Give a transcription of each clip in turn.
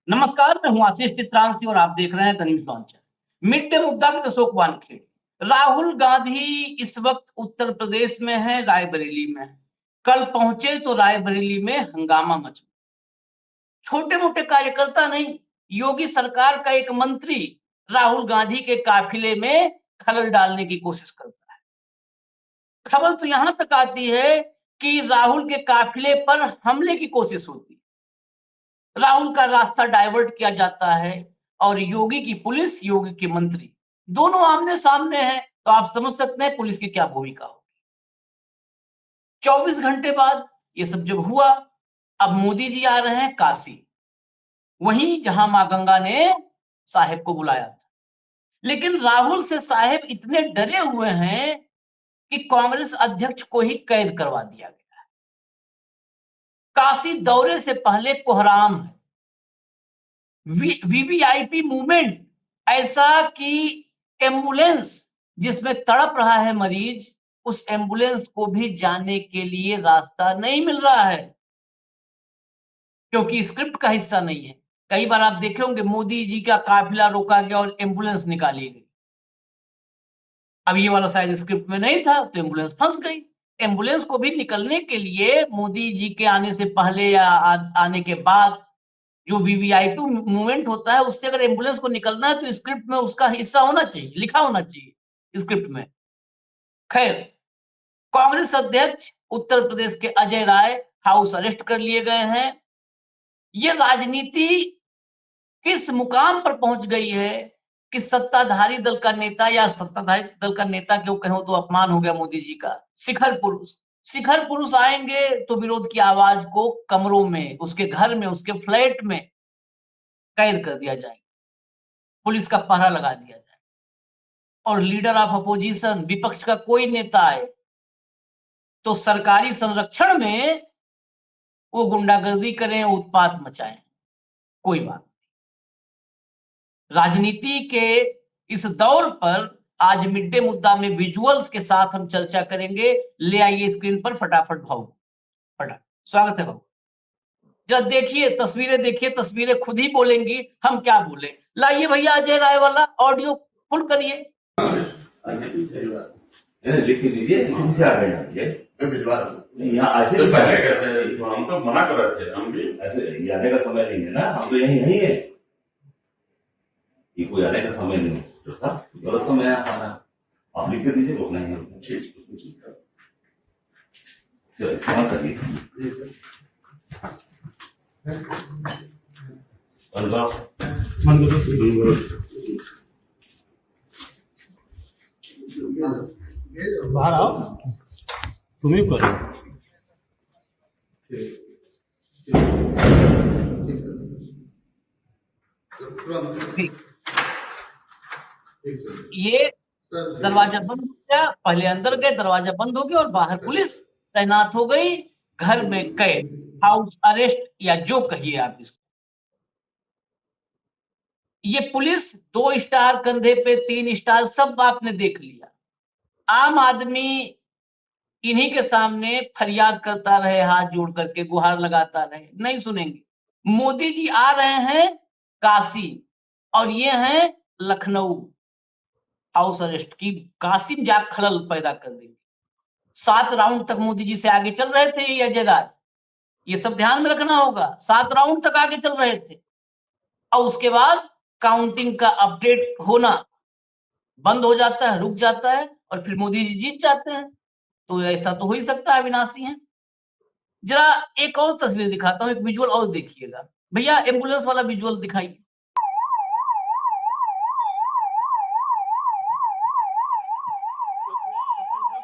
नमस्कार, मैं हूं आशीष चित्रांशी और आप देख रहे हैं the news launcher. Mid day मुद्दा में अशोक वानखेड़े। राहुल गांधी इस वक्त उत्तर प्रदेश में है, रायबरेली में है। कल पहुंचे तो रायबरेली में हंगामा मचा। छोटे मोटे कार्यकर्ता नहीं, योगी सरकार का एक मंत्री राहुल गांधी के काफिले में खलल डालने की कोशिश करता है। खबर तो यहां तक आती है कि राहुल के काफिले पर हमले की कोशिश होती है। राहुल का रास्ता डाइवर्ट किया जाता है और योगी की पुलिस, योगी के मंत्री दोनों आमने सामने हैं। तो आप समझ सकते हैं पुलिस की क्या भूमिका होगी। 24 घंटे बाद ये सब जब हुआ, अब मोदी जी आ रहे हैं काशी, वहीं जहां मां गंगा ने साहेब को बुलाया था। लेकिन राहुल से साहेब इतने डरे हुए हैं कि कांग्रेस अध्यक्ष को ही कैद करवा दिया गया है। काशी दौरे से पहले कोहराम है। वीवीआईपी मूवमेंट ऐसा कि एम्बुलेंस जिसमें तड़प रहा है मरीज, उस एम्बुलेंस को भी जाने के लिए रास्ता नहीं मिल रहा है क्योंकि स्क्रिप्ट का हिस्सा नहीं है। कई बार आप देखे होंगे मोदी जी का काफिला रोका गया और एम्बुलेंस निकाली गई। अब ये वाला शायद स्क्रिप्ट में नहीं था तो एम्बुलेंस फंस गई। एम्बुलेंस को भी निकलने के लिए मोदी जी के आने से पहले या आने के बाद जो वीवीआईपी मूवमेंट होता है, उससे अगर एम्बुलेंस को निकलना है तो स्क्रिप्ट में उसका हिस्सा होना चाहिए, लिखा होना चाहिए स्क्रिप्ट में। खैर, कांग्रेस अध्यक्ष उत्तर प्रदेश के अजय राय हाउस अरेस्ट कर लिए गए हैं। ये राजनीति किस मुकाम पर पहुंच गई है कि सत्ताधारी दल का नेता, या सत्ताधारी दल का नेता क्यों कहो तो अपमान हो गया मोदी जी का, शिखर पुरुष आएंगे तो विरोध की आवाज को कमरों में, उसके घर में, उसके फ्लैट में कैद कर दिया जाएगा, पुलिस का पहरा लगा दिया जाए। और लीडर ऑफ अपोजिशन, विपक्ष का कोई नेता आए तो सरकारी संरक्षण में वो गुंडागर्दी करें, उत्पात मचाएं, कोई बात नहीं। राजनीति के इस दौर पर आज मिड डे मुद्दा में विजुअल्स के साथ हम चर्चा करेंगे। ले आइए स्क्रीन पर फटाफट भाऊ, फटाफट स्वागत है भाऊ। जब देखिए तस्वीरें, देखिए तस्वीरें खुद ही बोलेंगी, हम क्या बोले। लाइए भैया अजय राय वाला ऑडियो फुल करिए। लिख के दीजिए, से आ गए मैं भिजवा रहा हूँ। यहाँ ऐसे तो पहले कैसे हम तो मना कर रहे थे, हम भी ऐसे आने का समय नहीं है ना, हम तो यही है, ये कोई आने का समय नहीं है। तो साहब गलत समय है खाना, आप लिख के दीजिए, रोकना ही है। चलिए क्षमा करिए। बाहर आओ, तुम ही करो। ये दरवाजा बंद हो गया, पहले अंदर गए, दरवाजा बंद हो गया और बाहर पुलिस तैनात हो गई। घर में कैद, हाउस अरेस्ट या जो कहिए आप इसको। ये पुलिस 2 स्टार कंधे पे, 3 स्टार, सब आपने देख लिया। आम आदमी इन्हीं के सामने फरियाद करता रहे, हाथ जोड़ करके गुहार लगाता रहे, नहीं सुनेंगे। मोदी जी आ रहे हैं काशी और ये हैं लखनऊ। हाउस अरेस्ट की काशी में जा खलल पैदा कर देंगे। 7 राउंड तक मोदी जी से आगे चल रहे थे ये अजय राय, ये सब ध्यान में रखना होगा। 7 राउंड तक आगे चल रहे थे और उसके बाद काउंटिंग का अपडेट होना बंद हो जाता है, रुक जाता है और फिर मोदी जी जीत जाते हैं। तो ऐसा तो हो ही सकता है, अविनाशी है। जरा एक और तस्वीर दिखाता हूँ, एक विजुअल और देखिएगा भैया, एम्बुलेंस वाला विजुअल दिखाइए।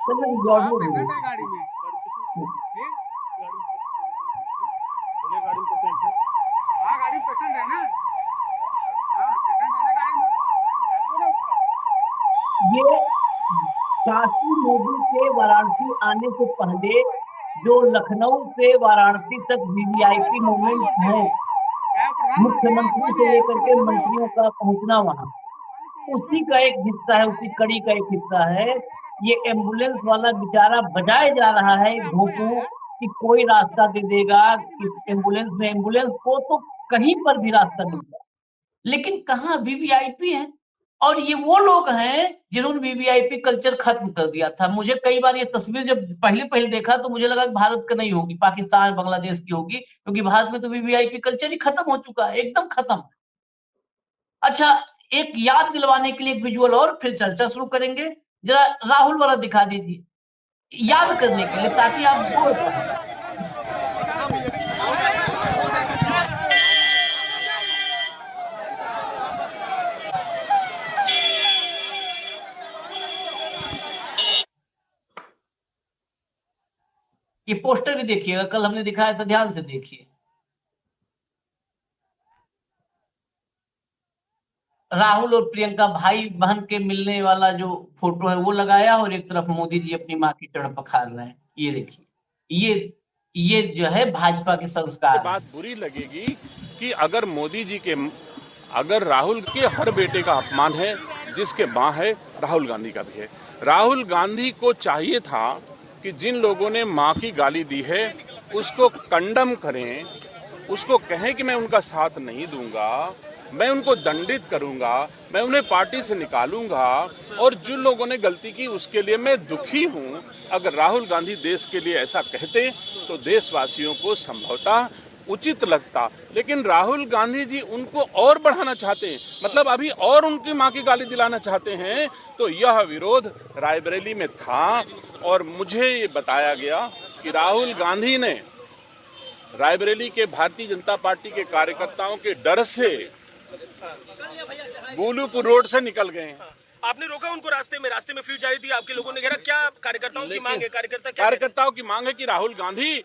पेशेंट है गाड़ी में, हाँ गाड़ी पेशेंट है ना, हाँ पेशेंट है ना गाड़ी में। ये काशी मोदी के वाराणसी आने से पहले जो लखनऊ से वाराणसी तक वीवीआईपी मूवमेंट है, मुख्यमंत्री से लेकर के मंत्रियों का पहुंचना वहां, उसी का एक हिस्सा है, उसी कड़ी का एक हिस्सा है। ये एम्बुलेंस वाला बेचारा बजाए जा रहा है भोंपू कि कोई रास्ता दे देगा कि एम्बुलेंस में, एम्बुलेंस को तो कहीं पर भी रास्ता मिल जाए। लेकिन कहाँ वीवीआईपी है, और ये वो लोग हैं जिन्होंने वीवीआईपी कल्चर खत्म कर दिया था। मुझे कई बार ये तस्वीर जब पहले-पहले देखा तो मुझे लगा कि भारत का नहीं होगी, पाकिस्तान, बांग्लादेश की होगी, क्योंकि भारत में तो वीवीआईपी कल्चर ही खत्म हो चुका है, एकदम खत्म। अच्छा, एक याद दिलवाने के लिए एक विजुअल और फिर चर्चा शुरू करेंगे। जरा राहुल वाला दिखा दीजिए, याद करने के लिए, ताकि आप जोड़ पाएँ। ये पोस्टर भी देखिएगा, कल हमने दिखाया था, ध्यान से देखिए। राहुल और प्रियंका भाई बहन के मिलने वाला जो फोटो है वो लगाया, और एक तरफ मोदी जी अपनी माँ की चरण पखार रहे हैं। ये देखिए, ये जो है भाजपा के संस्कार हैं। बात बुरी लगेगी कि अगर मोदी जी के, अगर राहुल के हर बेटे का अपमान है, जिसके माँ है, राहुल गांधी का भी है। राहुल गांधी को चाहिए था कि जिन लोगों ने माँ की गाली दी है उसको कंडम करें, उसको कहें कि मैं उनका साथ नहीं दूंगा, मैं उनको दंडित करूंगा, मैं उन्हें पार्टी से निकालूंगा, और जिन लोगों ने गलती की उसके लिए मैं दुखी हूं। अगर राहुल गांधी देश के लिए ऐसा कहते तो देशवासियों को संभवतः उचित लगता, लेकिन राहुल गांधी जी उनको और बढ़ाना चाहते हैं, मतलब अभी और उनकी मां की गाली दिलाना चाहते हैं। तो यह विरोध रायबरेली में था, और मुझे ये बताया गया कि राहुल गांधी ने रायबरेली के भारतीय जनता पार्टी के कार्यकर्ताओं के डर से गोलूपुर रोड से निकल गए हैं। आपने रोका उनको रास्ते में फ्यूज जारी थी, आपके लोगों ने घेरा। क्या कार्यकर्ताओं की मांग है? कार्यकर्ताओं की मांग है कि राहुल गांधी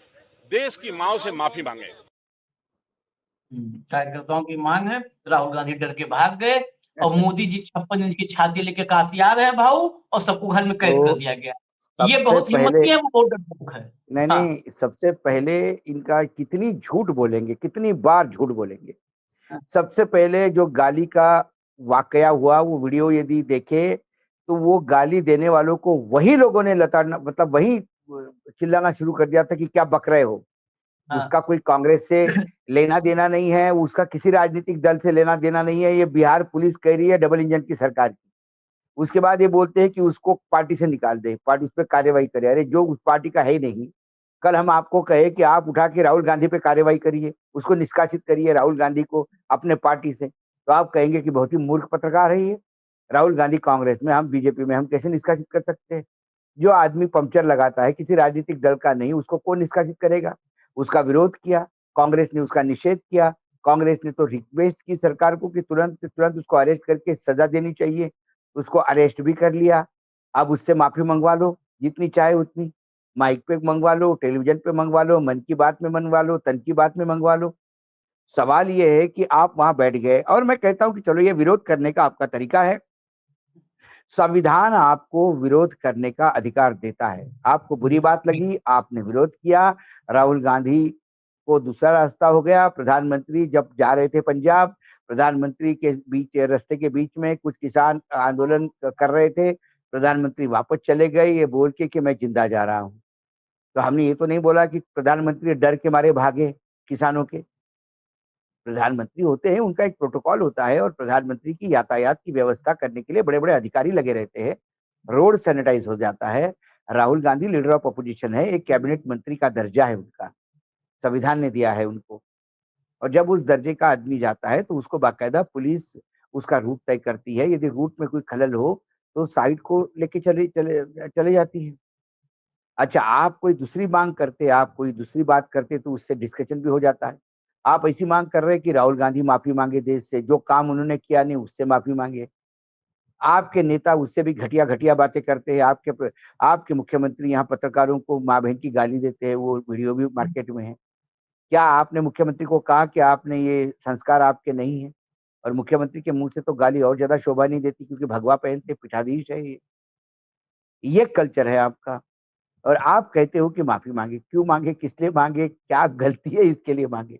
देश की माओ से माफी मांगे। कार्यकर्ताओं की मांग है, राहुल गांधी डर के भाग गए, और मोदी जी 56 इंच की छाती लेके काशी आ रहे हैं भाऊ, और सबको घर में कैद कर दिया गया। ये बहुत हिम्मती है, वो बहुत डरपोक है। नहीं, सबसे पहले इनका कितनी झूठ बोलेंगे, कितनी बार झूठ बोलेंगे। सबसे पहले जो गाली का वाकया हुआ, वो वीडियो यदि देखे तो वो गाली देने वालों को वही लोगों ने लताड़ना, मतलब वही चिल्लाना शुरू कर दिया था कि क्या बक रहे हो। उसका कोई कांग्रेस से लेना देना नहीं है, उसका किसी राजनीतिक दल से लेना देना नहीं है। ये बिहार पुलिस कह रही है डबल इंजन की सरकार की। उसके बाद ये बोलते हैं कि उसको पार्टी से निकाल दे, पार्टी उस पर कार्यवाही करे। अरे जो उस पार्टी का है ही नहीं। कल हम आपको कहे कि आप उठा के राहुल गांधी पे कार्यवाही करिए, उसको निष्कासित करिए, राहुल गांधी को अपने पार्टी से, तो आप कहेंगे कि बहुत ही मूर्ख पत्रकार है ये। राहुल गांधी कांग्रेस में, हम बीजेपी में, हम कैसे निष्कासित कर सकते हैं? जो आदमी पंक्चर लगाता है किसी राजनीतिक दल का नहीं, उसको कौन निष्कासित करेगा? उसका विरोध किया, कांग्रेस ने उसका निषेध किया। कांग्रेस ने तो रिक्वेस्ट की सरकार को कि तुरंत तुरंत उसको अरेस्ट करके सजा देनी चाहिए। उसको अरेस्ट भी कर लिया। अब उससे माफी मंगवा लो, जितनी चाहे उतनी। माइक पे मंगवा लो, टेलीविजन पे मंगवा लो, मन की बात में मंगवा लो, तन की बात में मंगवा लो। सवाल ये है कि आप वहां बैठ गए, और मैं कहता हूं कि चलो ये विरोध करने का आपका तरीका है। संविधान आपको विरोध करने का अधिकार देता है। आपको बुरी बात लगी, आपने विरोध किया। राहुल गांधी को दूसरा रास्ता हो गया। प्रधानमंत्री जब जा रहे थे पंजाब, प्रधानमंत्री के बीच, रास्ते के बीच में कुछ किसान आंदोलन कर रहे थे, प्रधानमंत्री वापस चले गए ये बोल के कि मैं जिंदा जा रहा हूं। तो हमने ये तो नहीं बोला कि प्रधानमंत्री डर के मारे भागे किसानों के। प्रधानमंत्री होते हैं, उनका एक प्रोटोकॉल होता है, और प्रधानमंत्री की यातायात की व्यवस्था करने के लिए बड़े-बड़े अधिकारी लगे रहते हैं। रोड सैनिटाइज हो जाता है। Rahul Gandhi leader of opposition है, एक कैबिनेट मंत्री का दर्जा है उनका, संविधान ने दिया है उनको। और जब उस दर्जे का आदमी जाता है तो उसको बाकायदा पुलिस उसका रूट तय करती है। यदि रूट में कोई खलल हो तो साइड को लेके चले चले चले जाती है। अच्छा, आप कोई दूसरी मांग करते, आप कोई दूसरी बात करते तो उससे डिस्कशन भी हो जाता है। आप ऐसी मांग कर रहे हैं कि राहुल गांधी माफी मांगे देश से, जो काम उन्होंने किया नहीं उससे माफी मांगे। आपके नेता उससे भी घटिया-घटिया बातें करते हैं। आपके मुख्यमंत्री यहाँ पत्रकारों को माँ बहन की गाली देते हैं, वो वीडियो भी मार्केट में है। क्या आपने मुख्यमंत्री को कहा कि आपने ये संस्कार आपके नहीं है? और मुख्यमंत्री के मुँह से तो गाली और ज़्यादा शोभा नहीं देती, क्योंकि भगवा पहनते पीठाधीश है ये। ये कल्चर है आपका। और आप कहते हो कि माफ़ी माँगे, क्यों माँगे, किस लिए माँगे, क्या गलती है इसके लिए माँगे?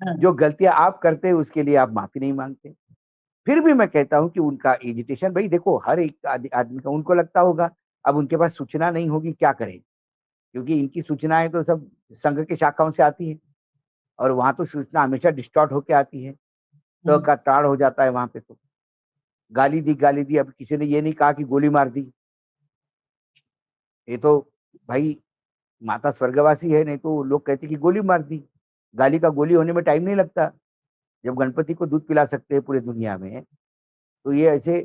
जो गलतियाँ आप करते हैं उसके लिए आप माफ़ी नहीं माँगते। फिर भी मैं कहता हूँ कि उनका एजिटेशन, भई देखो हर एक आदमी का, उनको लगता होगा अब उनके पास सूचना नहीं होगी क्या करें? क्योंकि इनकी सूचनाएँ तो सब संघ की शाखाओं से आती हैं। और वहां तो सूचना हमेशा डिस्टॉर्ट होके आती है, तो का ताड़ हो जाता है वहां पे। तो गाली दी, अब किसी ने ये नहीं कहा कि गोली मार दी। ये तो भाई माता स्वर्गवासी है, नहीं तो लोग कहते कि गोली मार दी। गाली का गोली होने में टाइम नहीं लगता। जब गणपति को दूध पिला सकते हैं पूरे दुनिया में, तो ये ऐसे,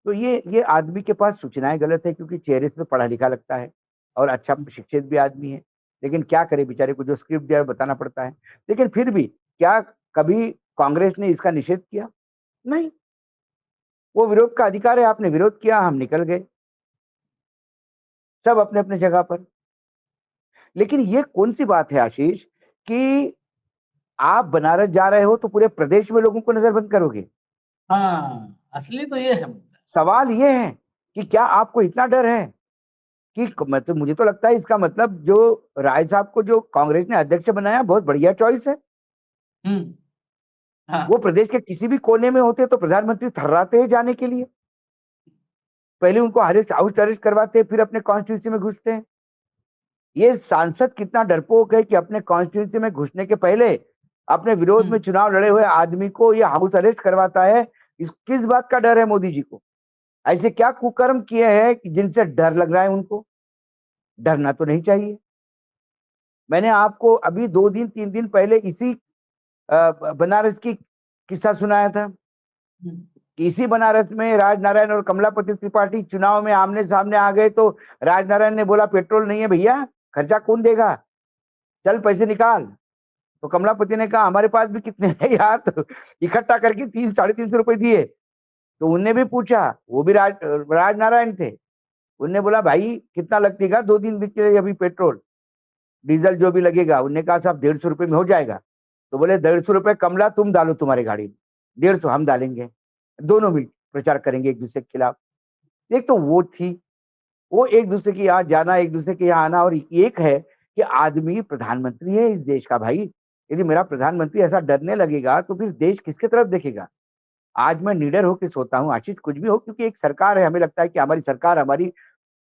तो ये आदमी के पास सूचनाएं गलत है, क्योंकि चेहरे से तो पढ़ा लिखा लगता है और अच्छा शिक्षित भी आदमी है, लेकिन क्या करे बेचारे को, जो स्क्रिप्ट दिया है बताना पड़ता है। लेकिन फिर भी क्या कभी कांग्रेस ने इसका निषेध किया? नहीं, वो विरोध का अधिकार है, आपने विरोध किया, हम निकल गए, सब अपने अपने जगह पर। लेकिन ये कौन सी बात है आशीष कि आप बनारस जा रहे हो तो पूरे प्रदेश में लोगों को नजरबंद करोगे? हाँ, असली तो ये है मुद्दा। सवाल ये है कि क्या आपको इतना डर है कि मतलब मुझे तो लगता है इसका मतलब जो राय साहब को जो कांग्रेस ने अध्यक्ष बनाया, बहुत बढ़िया चॉइस है। हाँ, वो प्रदेश के किसी भी कोने में होते तो प्रधानमंत्री थर्राते हैं जाने के लिए। पहले उनको हाउस अरेस्ट करवाते हैं, फिर अपने कॉन्स्टिट्यूंसी में घुसते हैं। ये सांसद कितना डरपोक है कि अपने कॉन्स्टिट्यूंसी में घुसने के पहले अपने विरोध में चुनाव लड़े हुए आदमी को ये हाउस अरेस्ट करवाता है। इस किस बात का डर है मोदी जी को? ऐसे क्या कुकर्म किए हैं कि जिनसे डर लग रहा है उनको? डरना तो नहीं चाहिए। मैंने आपको अभी 2 दिन 3 दिन पहले इसी बनारस की किस्सा सुनाया था कि इसी बनारस में राजनारायण और कमलापति त्रिपाठी चुनाव में आमने सामने आ गए, तो राजनारायण ने बोला पेट्रोल नहीं है भैया, खर्चा कौन देगा, चल पैसे निकाल। तो कमलापति ने कहा हमारे पास भी कितने हैं यार, तो इकट्ठा करके 300-350 रुपए दिए। तो उनने भी पूछा, वो भी राजनारायण थे, उनने बोला भाई कितना लगेगा 2 दिन के अभी पेट्रोल डीजल जो भी लगेगा? उनने कहा साहब 150 रुपए में हो जाएगा। तो बोले 150 रुपए कमला तुम डालो तुम्हारी गाड़ी में, 150 हम डालेंगे, दोनों मिल प्रचार करेंगे एक दूसरे के खिलाफ। एक तो वो थी, वो एक दूसरे के यहाँ जाना, एक दूसरे के यहाँ आना, और एक है कि आदमी प्रधानमंत्री है इस देश का। भाई यदि मेरा प्रधानमंत्री ऐसा डरने लगेगा तो फिर देश किसके तरफ देखेगा? आज मैं निडर होकर सोता हूँ आशीष, कुछ भी हो, क्योंकि एक सरकार है, हमें लगता है कि हमारी सरकार हमारी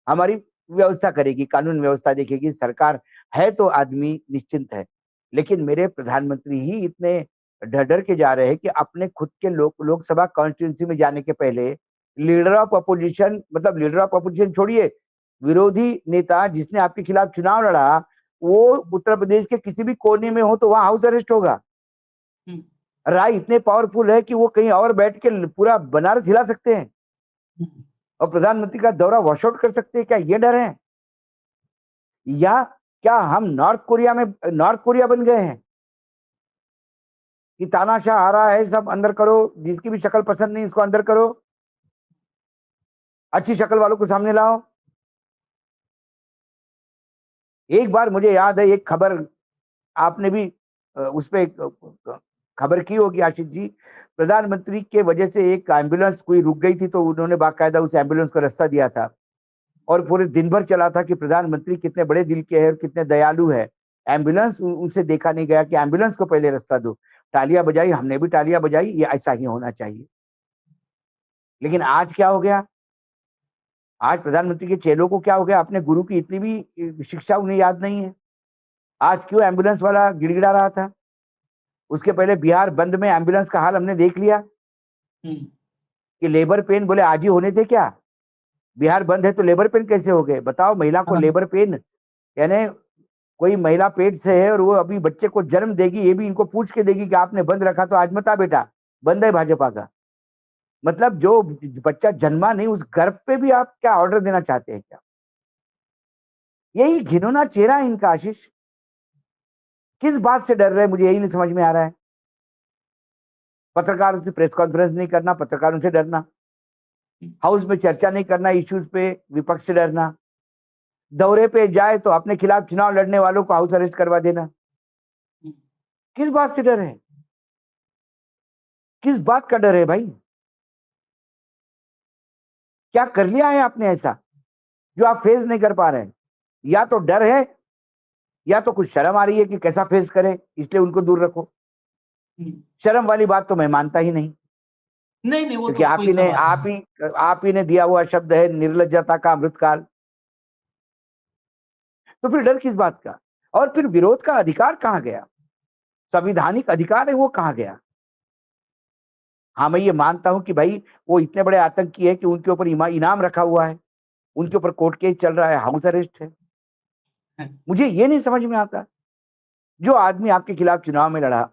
हमारी व्यवस्था करेगी, कानून व्यवस्था देखेगी, सरकार है तो आदमी निश्चिंत है। लेकिन मेरे प्रधानमंत्री ही इतने डर के जा रहे हैं कि अपने खुद के लोकसभा कॉन्स्टिट्यूंसी में जाने के पहले लीडर ऑफ अपोजिशन, मतलब लीडर ऑफ अपोजिशन छोड़िए, विरोधी नेता जिसने आपके खिलाफ चुनाव लड़ा, वो उत्तर प्रदेश के किसी भी कोने में हो तो वहां हाउस अरेस्ट होगा। राय इतने पावरफुल है कि वो कहीं और बैठ के पूरा बनारस हिला सकते हैं और प्रधानमंत्री का दौरा वॉश आउट कर सकते हैं। क्या ये डर है? या क्या हम नॉर्थ कोरिया बन गए हैं कि तानाशाह आ रहा है, सब अंदर करो, जिसकी भी शक्ल पसंद नहीं इसको अंदर करो, अच्छी शक्ल वालों को सामने लाओ। एक बार मुझे याद है, एक खबर आपने भी उस पे खबर की होगी आशीष जी, प्रधानमंत्री के वजह से एक एम्बुलेंस कोई रुक गई थी, तो उन्होंने बाकायदा उस एम्बुलेंस को रास्ता दिया था और पूरे दिन भर चला था कि प्रधानमंत्री कितने बड़े दिल के हैं और कितने दयालु है। एम्बुलेंस उनसे देखा नहीं गया कि एम्बुलेंस को पहले रास्ता दो। तालियां बजाई, हमने भी तालियां बजाई, ये ऐसा ही होना चाहिए। लेकिन आज क्या हो गया? आज प्रधानमंत्री के चेलों को क्या हो गया? अपने गुरु की इतनी भी शिक्षा उन्हें याद नहीं है। आज क्यों एम्बुलेंस वाला गिड़गिड़ा रहा था? उसके पहले बिहार बंद में एम्बुलेंस का हाल हमने देख लिया कि लेबर पेन बोले आज ही होने थे क्या? बिहार बंद है तो लेबर पेन कैसे हो गए? बताओ, महिला को लेबर पेन, यानी कोई महिला पेट से है और वो अभी बच्चे को जन्म देगी, ये भी इनको पूछ के देगी कि आपने बंद रखा तो आज मता बेटा, बंद है भाजपा का। मतलब जो बच्चा जन्मा नहीं उस गर्भ पे भी आप क्या ऑर्डर देना चाहते हैं क्या? यही घिनौना चेहरा है इनका आशीष। किस बात से डर रहे, मुझे यही नहीं समझ में आ रहा है। पत्रकारों से प्रेस कॉन्फ्रेंस नहीं करना, पत्रकारों से डरना, हाउस में चर्चा नहीं करना इश्यूज पे, विपक्ष से डरना, दौरे पे जाए तो अपने खिलाफ चुनाव लड़ने वालों को हाउस अरेस्ट करवा देना। किस बात से डर है? किस बात का डर है भाई? क्या कर लिया है आपने ऐसा जो आप फेस नहीं कर पा रहे हैं? या तो डर है या तो कुछ शर्म आ रही है कि कैसा फेस करें, इसलिए उनको दूर रखो। शर्म वाली बात तो मैं मानता ही नहीं, नहीं वो क्योंकि तो कोई सवाल आप ही ने दिया हुआ शब्द है निर्लज्जता का अमृतकाल। तो फिर डर किस बात का? और फिर विरोध का अधिकार कहां गया? संविधानिक अधिकार है वो कहाँ गया? हाँ, मैं ये मानता हूं कि भाई वो इतने बड़े आतंकी है कि उनके ऊपर इनाम रखा हुआ है, उनके ऊपर कोर्ट केस चल रहा है, हाउस अरेस्ट है। मुझे ये नहीं समझ में आता, जो आदमी आपके खिलाफ चुनाव में लड़ा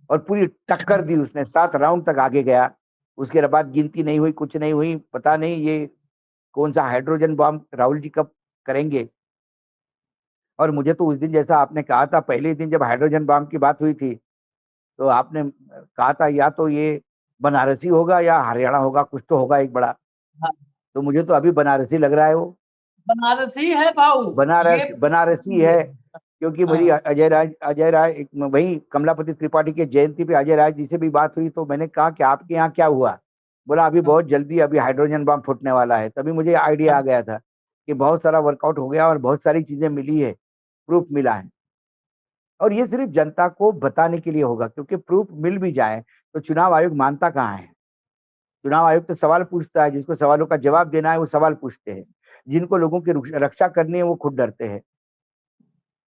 और पूरी टक्कर दी उसने, 7 राउंड तक आगे गया, उसके बाद गिनती नहीं हुई, कुछ नहीं हुई, पता नहीं ये कौन सा हाइड्रोजन बम राहुल जी कब करेंगे। और मुझे तो उस दिन, जैसा आपने कहा था पहले दिन जब हाइड्रोजन बम की बात हुई थी, तो आपने कहा था या तो ये बनारसी होगा या हरियाणा होगा, कुछ तो होगा एक बड़ा। हाँ। तो मुझे तो अभी बनारसी लग रहा है, वो बनारसी है भाऊ, बनारसी है, क्योंकि मेरी हाँ। अजय राय वही कमलापति त्रिपाठी के जयंती पे अजय राय जी से भी बात हुई, तो मैंने कहा कि आपके यहाँ क्या हुआ? बोला अभी बहुत जल्दी अभी हाइड्रोजन बम फूटने वाला है। तभी मुझे आइडिया आ गया था कि बहुत सारा वर्कआउट हो गया और बहुत सारी चीजें मिली है, प्रूफ मिला है। और ये सिर्फ जनता को बताने के लिए होगा, क्योंकि प्रूफ मिल भी जाए तो चुनाव आयोग मानता कहाँ है? चुनाव आयोग तो सवाल पूछता है, जिसको सवालों का जवाब देना है वो सवाल पूछते हैं, जिनको लोगों की रक्षा करनी है वो खुद डरते हैं।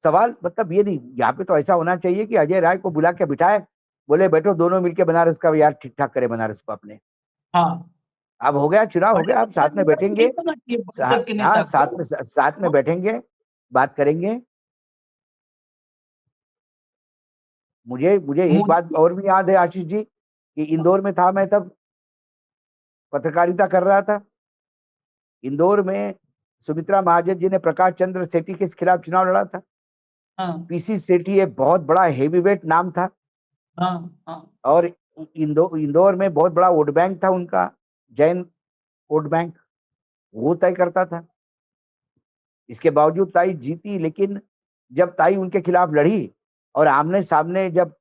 सवाल मतलब ये नहीं, यहाँ पे तो ऐसा होना चाहिए कि अजय राय को बुला के बिठाए, बोले बैठो दोनों मिलके बनारस का यार ठीक ठाक करे बनारस को अपने। हाँ, अब हो गया चुनाव, हो गया, अब साथ में बैठेंगे, हाँ साथ में बैठेंगे, बात करेंगे। मुझे एक बात और भी याद है आशीष जी, कि इंदौर में था मैं, तब पत्रकारिता कर रहा था। इंदौर में सुमित्रा महाजन जी ने प्रकाश चंद्र सेठी के खिलाफ चुनाव लड़ा था। पीसी सेठी एक बहुत बड़ा हेवीवेट नाम था, और इंदौर में बहुत बड़ा वोट बैंक था उनका, जैन वोट बैंक, वो तय करता था। इसके बावजूद ताई जीती, लेकिन जब ताई उनके खिलाफ लड़ी और आमने सामने, जब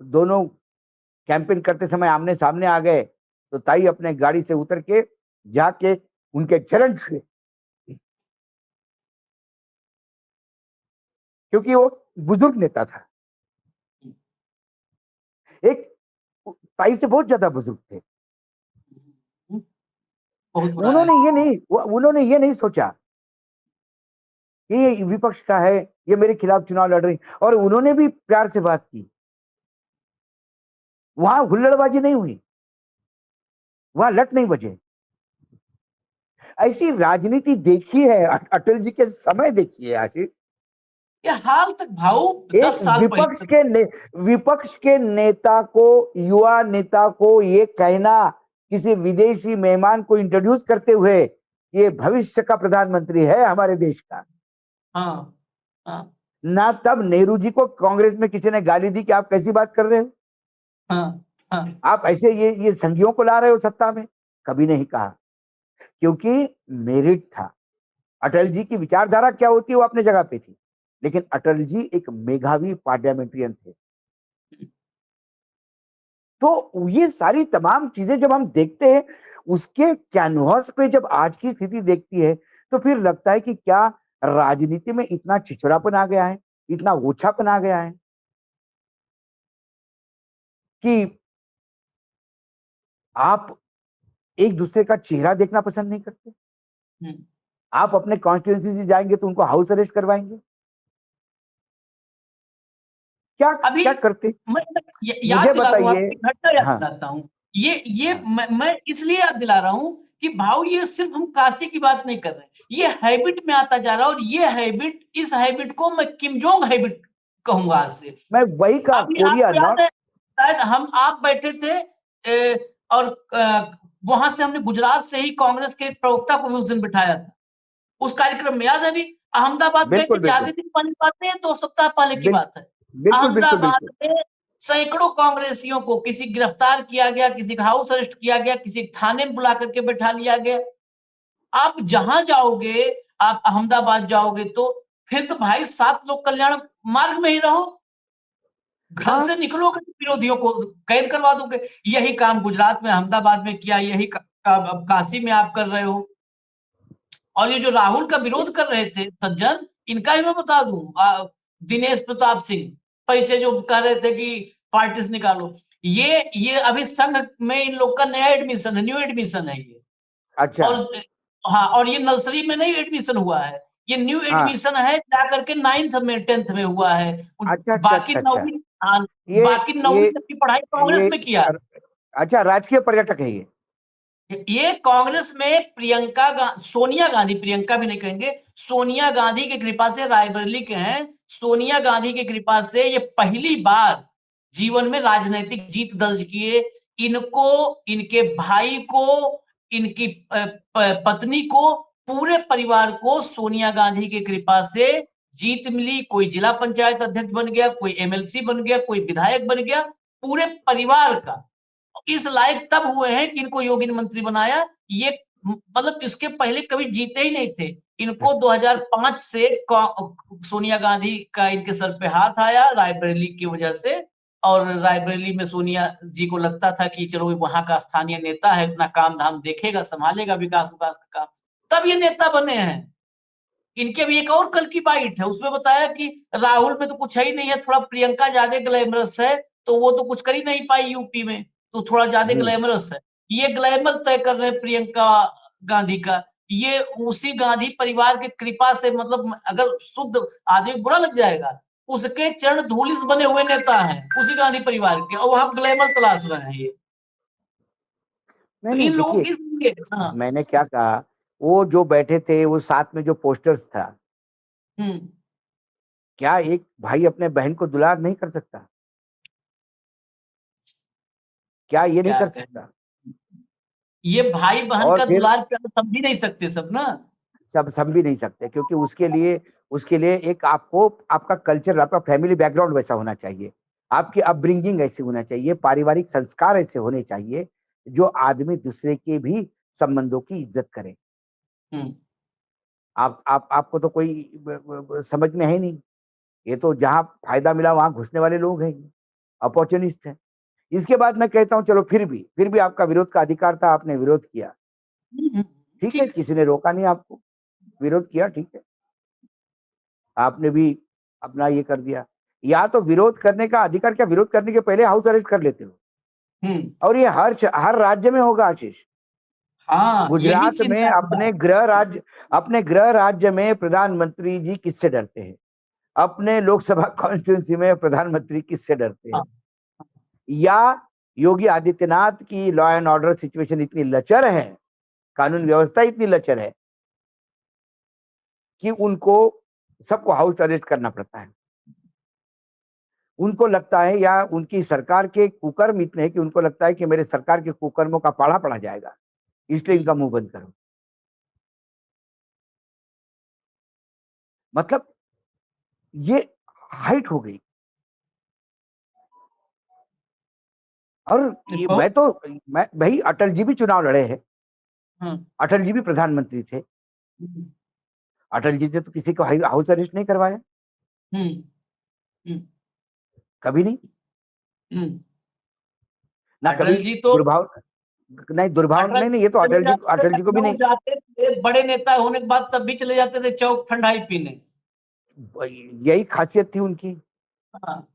दोनों कैंपेन करते समय आमने सामने आ गए, तो ताई अपने गाड़ी से उतर के जाके उनके चरण छुए, क्योंकि वो बुजुर्ग नेता था, एक ताई से बहुत ज्यादा बुजुर्ग थे। उन्होंने ये नहीं सोचा कि ये विपक्ष का है, ये मेरे खिलाफ चुनाव लड़ रही, और उन्होंने भी प्यार से बात की। वहां हुल्लड़बाजी नहीं हुई, वहां लट नहीं बजे। ऐसी राजनीति देखी है अटल जी के समय, देखी है आशीष। ये हाल तक भाऊ 10 साल विपक्ष के नेता को, युवा नेता को ये कहना किसी विदेशी मेहमान को इंट्रोड्यूस करते हुए, ये भविष्य का प्रधानमंत्री है हमारे देश का। हाँ, हाँ, ना तब नेहरू जी को कांग्रेस में किसी ने गाली दी कि आप कैसी बात कर रहे हो, हाँ, हाँ, आप ऐसे ये संघियों को ला रहे हो सत्ता में, कभी नहीं कहा, क्योंकि मेरिट था। अटल जी की विचारधारा क्या होती है वो अपने जगह पे थी, लेकिन अटल जी एक मेधावी पार्लियामेंट्रियन थे। तो ये सारी तमाम चीजें जब हम देखते हैं, उसके कैनवास पे जब आज की स्थिति देखती है, तो फिर लगता है कि क्या राजनीति में इतना छिछोरापन आ गया है, इतना ओछापन आ गया है कि आप एक दूसरे का चेहरा देखना पसंद नहीं करते। आप अपने कॉन्स्टिट्यूंसी से जाएंगे तो उनको हाउस अरेस्ट करवाएंगे, क्या करते? मुझे बताइए, घटना याद दिलाता हूँ। ये मैं इसलिए याद दिला रहा हूँ कि भाव ये सिर्फ हम काशी की बात नहीं कर रहे, ये हैबिट में आता जा रहा है, और ये हैबिट, इस हैबिट को मैं किम जोंग हैबिट कहूंगा आज से। मैं वही का कोरिया नॉर्थ, शायद आप बैठे थे और वहां से हमने गुजरात से ही कांग्रेस के प्रवक्ता को भी उस दिन बिठाया था, उस कार्यक्रम में, याद है अभी अहमदाबाद गए थे, ज्यादा दिन पहले बात नहीं है, 2 सप्ताह पहले की बात है। अहमदाबाद में सैकड़ों कांग्रेसियों को किसी गिरफ्तार किया गया, किसी का हाउस अरेस्ट किया गया, किसी थाने में बुला करके बैठा लिया गया। आप जहां जाओगे, आप अहमदाबाद जाओगे, तो फिर तो भाई 7 लोग कल्याण मार्ग में ही रहो, घर से निकलोगे तो विरोधियों को कैद करवा दोगे। यही काम गुजरात में, अहमदाबाद में किया, यही अब काशी में आप कर रहे हो। और ये जो राहुल का विरोध कर रहे थे सज्जन, इनका ही मैं बता दूं, दिनेश प्रताप सिंह पैसे जो कह रहे थे कि पार्टी से निकालो, ये अभी संघ में इन लोग का नया एडमिशन है, न्यू एडमिशन है ये। अच्छा। और हाँ, और ये नर्सरी में नहीं एडमिशन हुआ है, ये न्यू एडमिशन है, जा करके 9th में 10th में हुआ है। अच्छा, बाकी अच्छा, अच्छा। हाँ, ये बाकी 9वीं ये तक की पढ़ाई कांग्रेस ये में किया। अच्छा, राजकीय पर्यटक है ये। ये कांग्रेस में सोनिया गांधी, प्रियंका भी नहीं कहेंगे, सोनिया गांधी की कृपा से रायबरेली के हैं। सोनिया गांधी की कृपा से ये पहली बार जीवन में राजनीतिक जीत दर्ज किए। इनको, इनके भाई को, इनकी पत्नी को, पूरे परिवार को सोनिया गांधी की कृपा से जीत मिली। कोई जिला पंचायत अध्यक्ष बन गया, कोई एमएलसी बन गया, कोई विधायक बन गया, पूरे परिवार का इस लायक तब हुए हैं कि इनको योगी ने मंत्री बनाया। ये मतलब इसके पहले कभी जीते ही नहीं थे। इनको 2005 से सोनिया गांधी का इनके सर पे हाथ आया रायबरेली की वजह से, और रायबरेली में सोनिया जी को लगता था कि चलो वहां का स्थानीय नेता है, अपना काम धाम देखेगा, संभालेगा विकास विकास का काम, तब ये नेता बने हैं। इनके भी एक और कल की बाइट है, उसमें बताया कि राहुल में तो कुछ है ही नहीं है, थोड़ा प्रियंका ज्यादा ग्लैमरस है, तो वो तो कुछ कर ही नहीं पाई यूपी में, तो थोड़ा ज्यादा हम्म। ग्लैमरस है। ये ग्लैमर तय कर रहे हैं प्रियंका गांधी का। ये उसी गांधी परिवार की कृपा से, मतलब अगर शुद्ध आदमी बुरा लग जाएगा, उसके चरण धूलिस बने हुए नेता हैं उसी गांधी परिवार के, और वहां ग्लैमर तलाश रहे हैं ये। नहीं तो नहीं, इन लोगों देखिए, की इसलिए, हाँ। मैंने क्या कहा, वो जो बैठे थे वो साथ में जो पोस्टर्स था, हम्म। क्या एक भाई अपने बहन को दुलार नहीं कर सकता? क्या ये नहीं क्या कर कहें, सकता? ये भाई बहन और का फिर दुलार प्यार समझ ही नहीं सकते सब ना। सब सम भी नहीं सकते, क्योंकि उसके लिए एक आपको, आपका कल्चर, आपका फैमिली बैकग्राउंड वैसा होना चाहिए, आपकी अपब्रिंगिंग ऐसी होना चाहिए, पारिवारिक संस्कार ऐसे होने चाहिए जो आदमी दूसरे के भी संबंधों की इज्जत करे। हम्म। आप आपको तो कोई समझ में है नहीं। ये तो जहां फायदा मिला वहां घुसने वाले लोग हैं, अपॉर्चुनिस्ट हैं। इसके बाद मैं कहता हूं, चलो फिर भी आपका विरोध का अधिकार था, आपने विरोध किया, हम्म, ठीक है, ठीक है। किसी ने रोका नहीं आपको, विरोध किया, ठीक है, आपने भी अपना ये कर दिया। या तो विरोध करने का अधिकार, क्या विरोध करने के पहले हाउस अरेस्ट कर लेते हो? हम्म। और ये हर राज्य में होगा आशीष। हाँ, यही गुजरात में चिंता की बात। अपने गृह राज्य में प्रधानमंत्री जी किससे डरते हैं? अपने लोकसभा कॉन्स्टिट्यूंसी में प्रधानमंत्री किससे डरते हैं? हाँ। या योगी आदित्यनाथ की लॉ एंड ऑर्डर सिचुएशन इतनी लचर है, कानून व्यवस्था इतनी लचर है कि उनको सबको हाउस अरेस्ट करना पड़ता है। उनको लगता है, या उनकी सरकार के कुकर्म इतने हैं कि उनको लगता है कि मेरे सरकार के कुकर्मों का पाला पड़ा जाएगा, इसलिए इनका मुंह बंद करो। मतलब ये हाइट हो गई। और ये देखो। मैं भाई, अटल जी भी चुनाव लड़े हैं, हम्म। अटल जी भी प्रधानमंत्री थे, हम्म। अटल जी ने तो किसी को हाउस अरेस्ट नहीं करवाया, हम्म। हम्म। कभी नहीं, हम्म। ना कभी अटल जी तो, दुर्भाव, नहीं दुर्भाव, अटल नहीं नहीं, ये तो जब जाते थे अटल जी को भी लखनऊ नहीं। जाते थे, बड़े नेता होने के बाद तब भी चले जाते थे चौक ठंडाई पीने। यही खासियत थी उनकी, हाँ।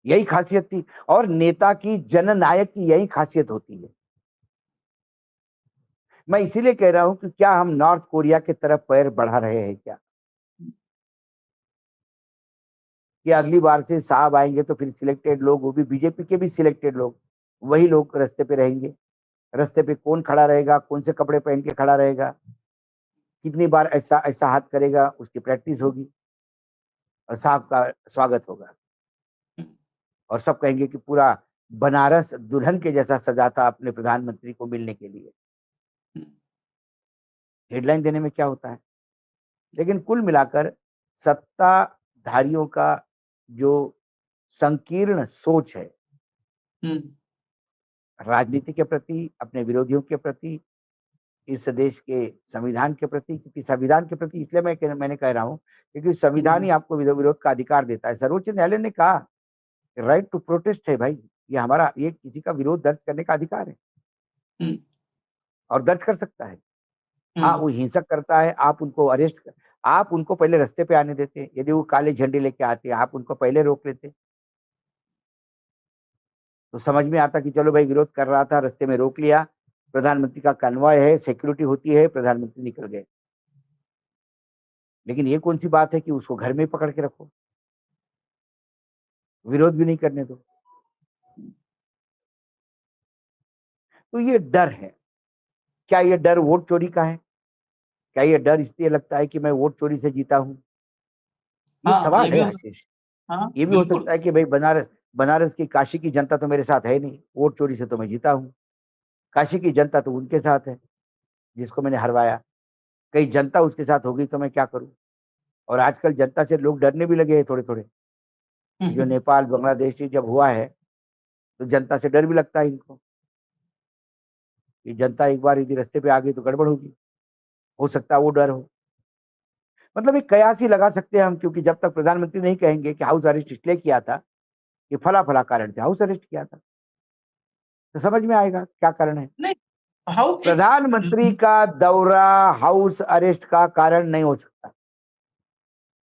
यही खासियत थी। और नेता की, जननायक की यही खासियत होती है। मैं इसीलिए कह रहा हूं कि क्या हम नॉर्थ कोरिया की तरफ पैर बढ़ा रहे हैं क्या? कि अगली बार से साहब आएंगे तो फिर सिलेक्टेड लोग, वो भी बीजेपी के भी सिलेक्टेड लोग, वही लोग रास्ते पे रहेंगे। रास्ते पे कौन खड़ा रहेगा, कौन से कपड़े पहन के खड़ा रहेगा, कितनी बार ऐसा ऐसा हाथ करेगा, उसकी प्रैक्टिस होगी, और साहब का स्वागत होगा, और सब कहेंगे कि पूरा बनारस दुल्हन के जैसा सजा था अपने प्रधानमंत्री को मिलने के लिए। हेडलाइन देने में क्या होता है? लेकिन कुल मिलाकर सत्ताधारियों का जो संकीर्ण सोच है हम्म। राजनीति के प्रति, अपने विरोधियों के प्रति, इस देश के संविधान के प्रति, क्योंकि संविधान के प्रति इसलिए मैंने कह रहा हूं क्योंकि संविधान ही आपको विरोध का अधिकार देता है। सर्वोच्च न्यायालय ने कहा राइट टू प्रोटेस्ट है भाई, ये हमारा, ये किसी का विरोध दर्ज करने का अधिकार है, हम्म। और दर्ज कर सकता है। हाँ, हम्म। वो हिंसक करता है, आप उनको अरेस्ट कर, आप उनको पहले रास्ते पे आने देते, यदि वो काले झंडे लेके आते आप उनको पहले रोक लेते, तो समझ में आता कि चलो भाई विरोध कर रहा था, रास्ते में रोक लिया, प्रधानमंत्री का कन्वॉय है, सिक्योरिटी होती है, प्रधानमंत्री निकल गए। लेकिन ये कौन सी बात है कि उसको घर में पकड़ के रखो? विरोध भी नहीं करने दो। तो ये डर है। क्या ये डर वोट चोरी का है? क्या ये डर इसलिए लगता है कि मैं वोट चोरी से जीता हूं? ये हाँ, सवाल ये भी है हो आशीष। सकता। हाँ, ये भी हो बिल्कुल। सकता है कि भाई बनारस बनारस की काशी की जनता तो मेरे साथ है नहीं, वोट चोरी से तो मैं जीता हूं। काशी की जनता तो उनके साथ है जिसको मैंने हरवाया। कहीं जनता उसके साथ होगी तो मैं क्या करूं? और आजकल जनता से लोग डरने भी लगे हैं थोड़े थोड़े। जो नेपाल बांग्लादेश जब हुआ है तो जनता से डर भी लगता है इनको कि जनता एक बार यदि रास्ते पे आ गई तो गड़बड़ होगी। हो सकता है वो डर हो। मतलब एक कयास ही लगा सकते हैं हम, क्योंकि जब तक प्रधानमंत्री नहीं कहेंगे कि हाउस अरेस्ट इसलिए किया था कि फला फला कारण से हाउस अरेस्ट किया था, तो समझ में आएगा क्या कारण है। नहीं, हाउ एक प्रधानमंत्री का दौरा हाउस अरेस्ट का कारण नहीं हो सकता,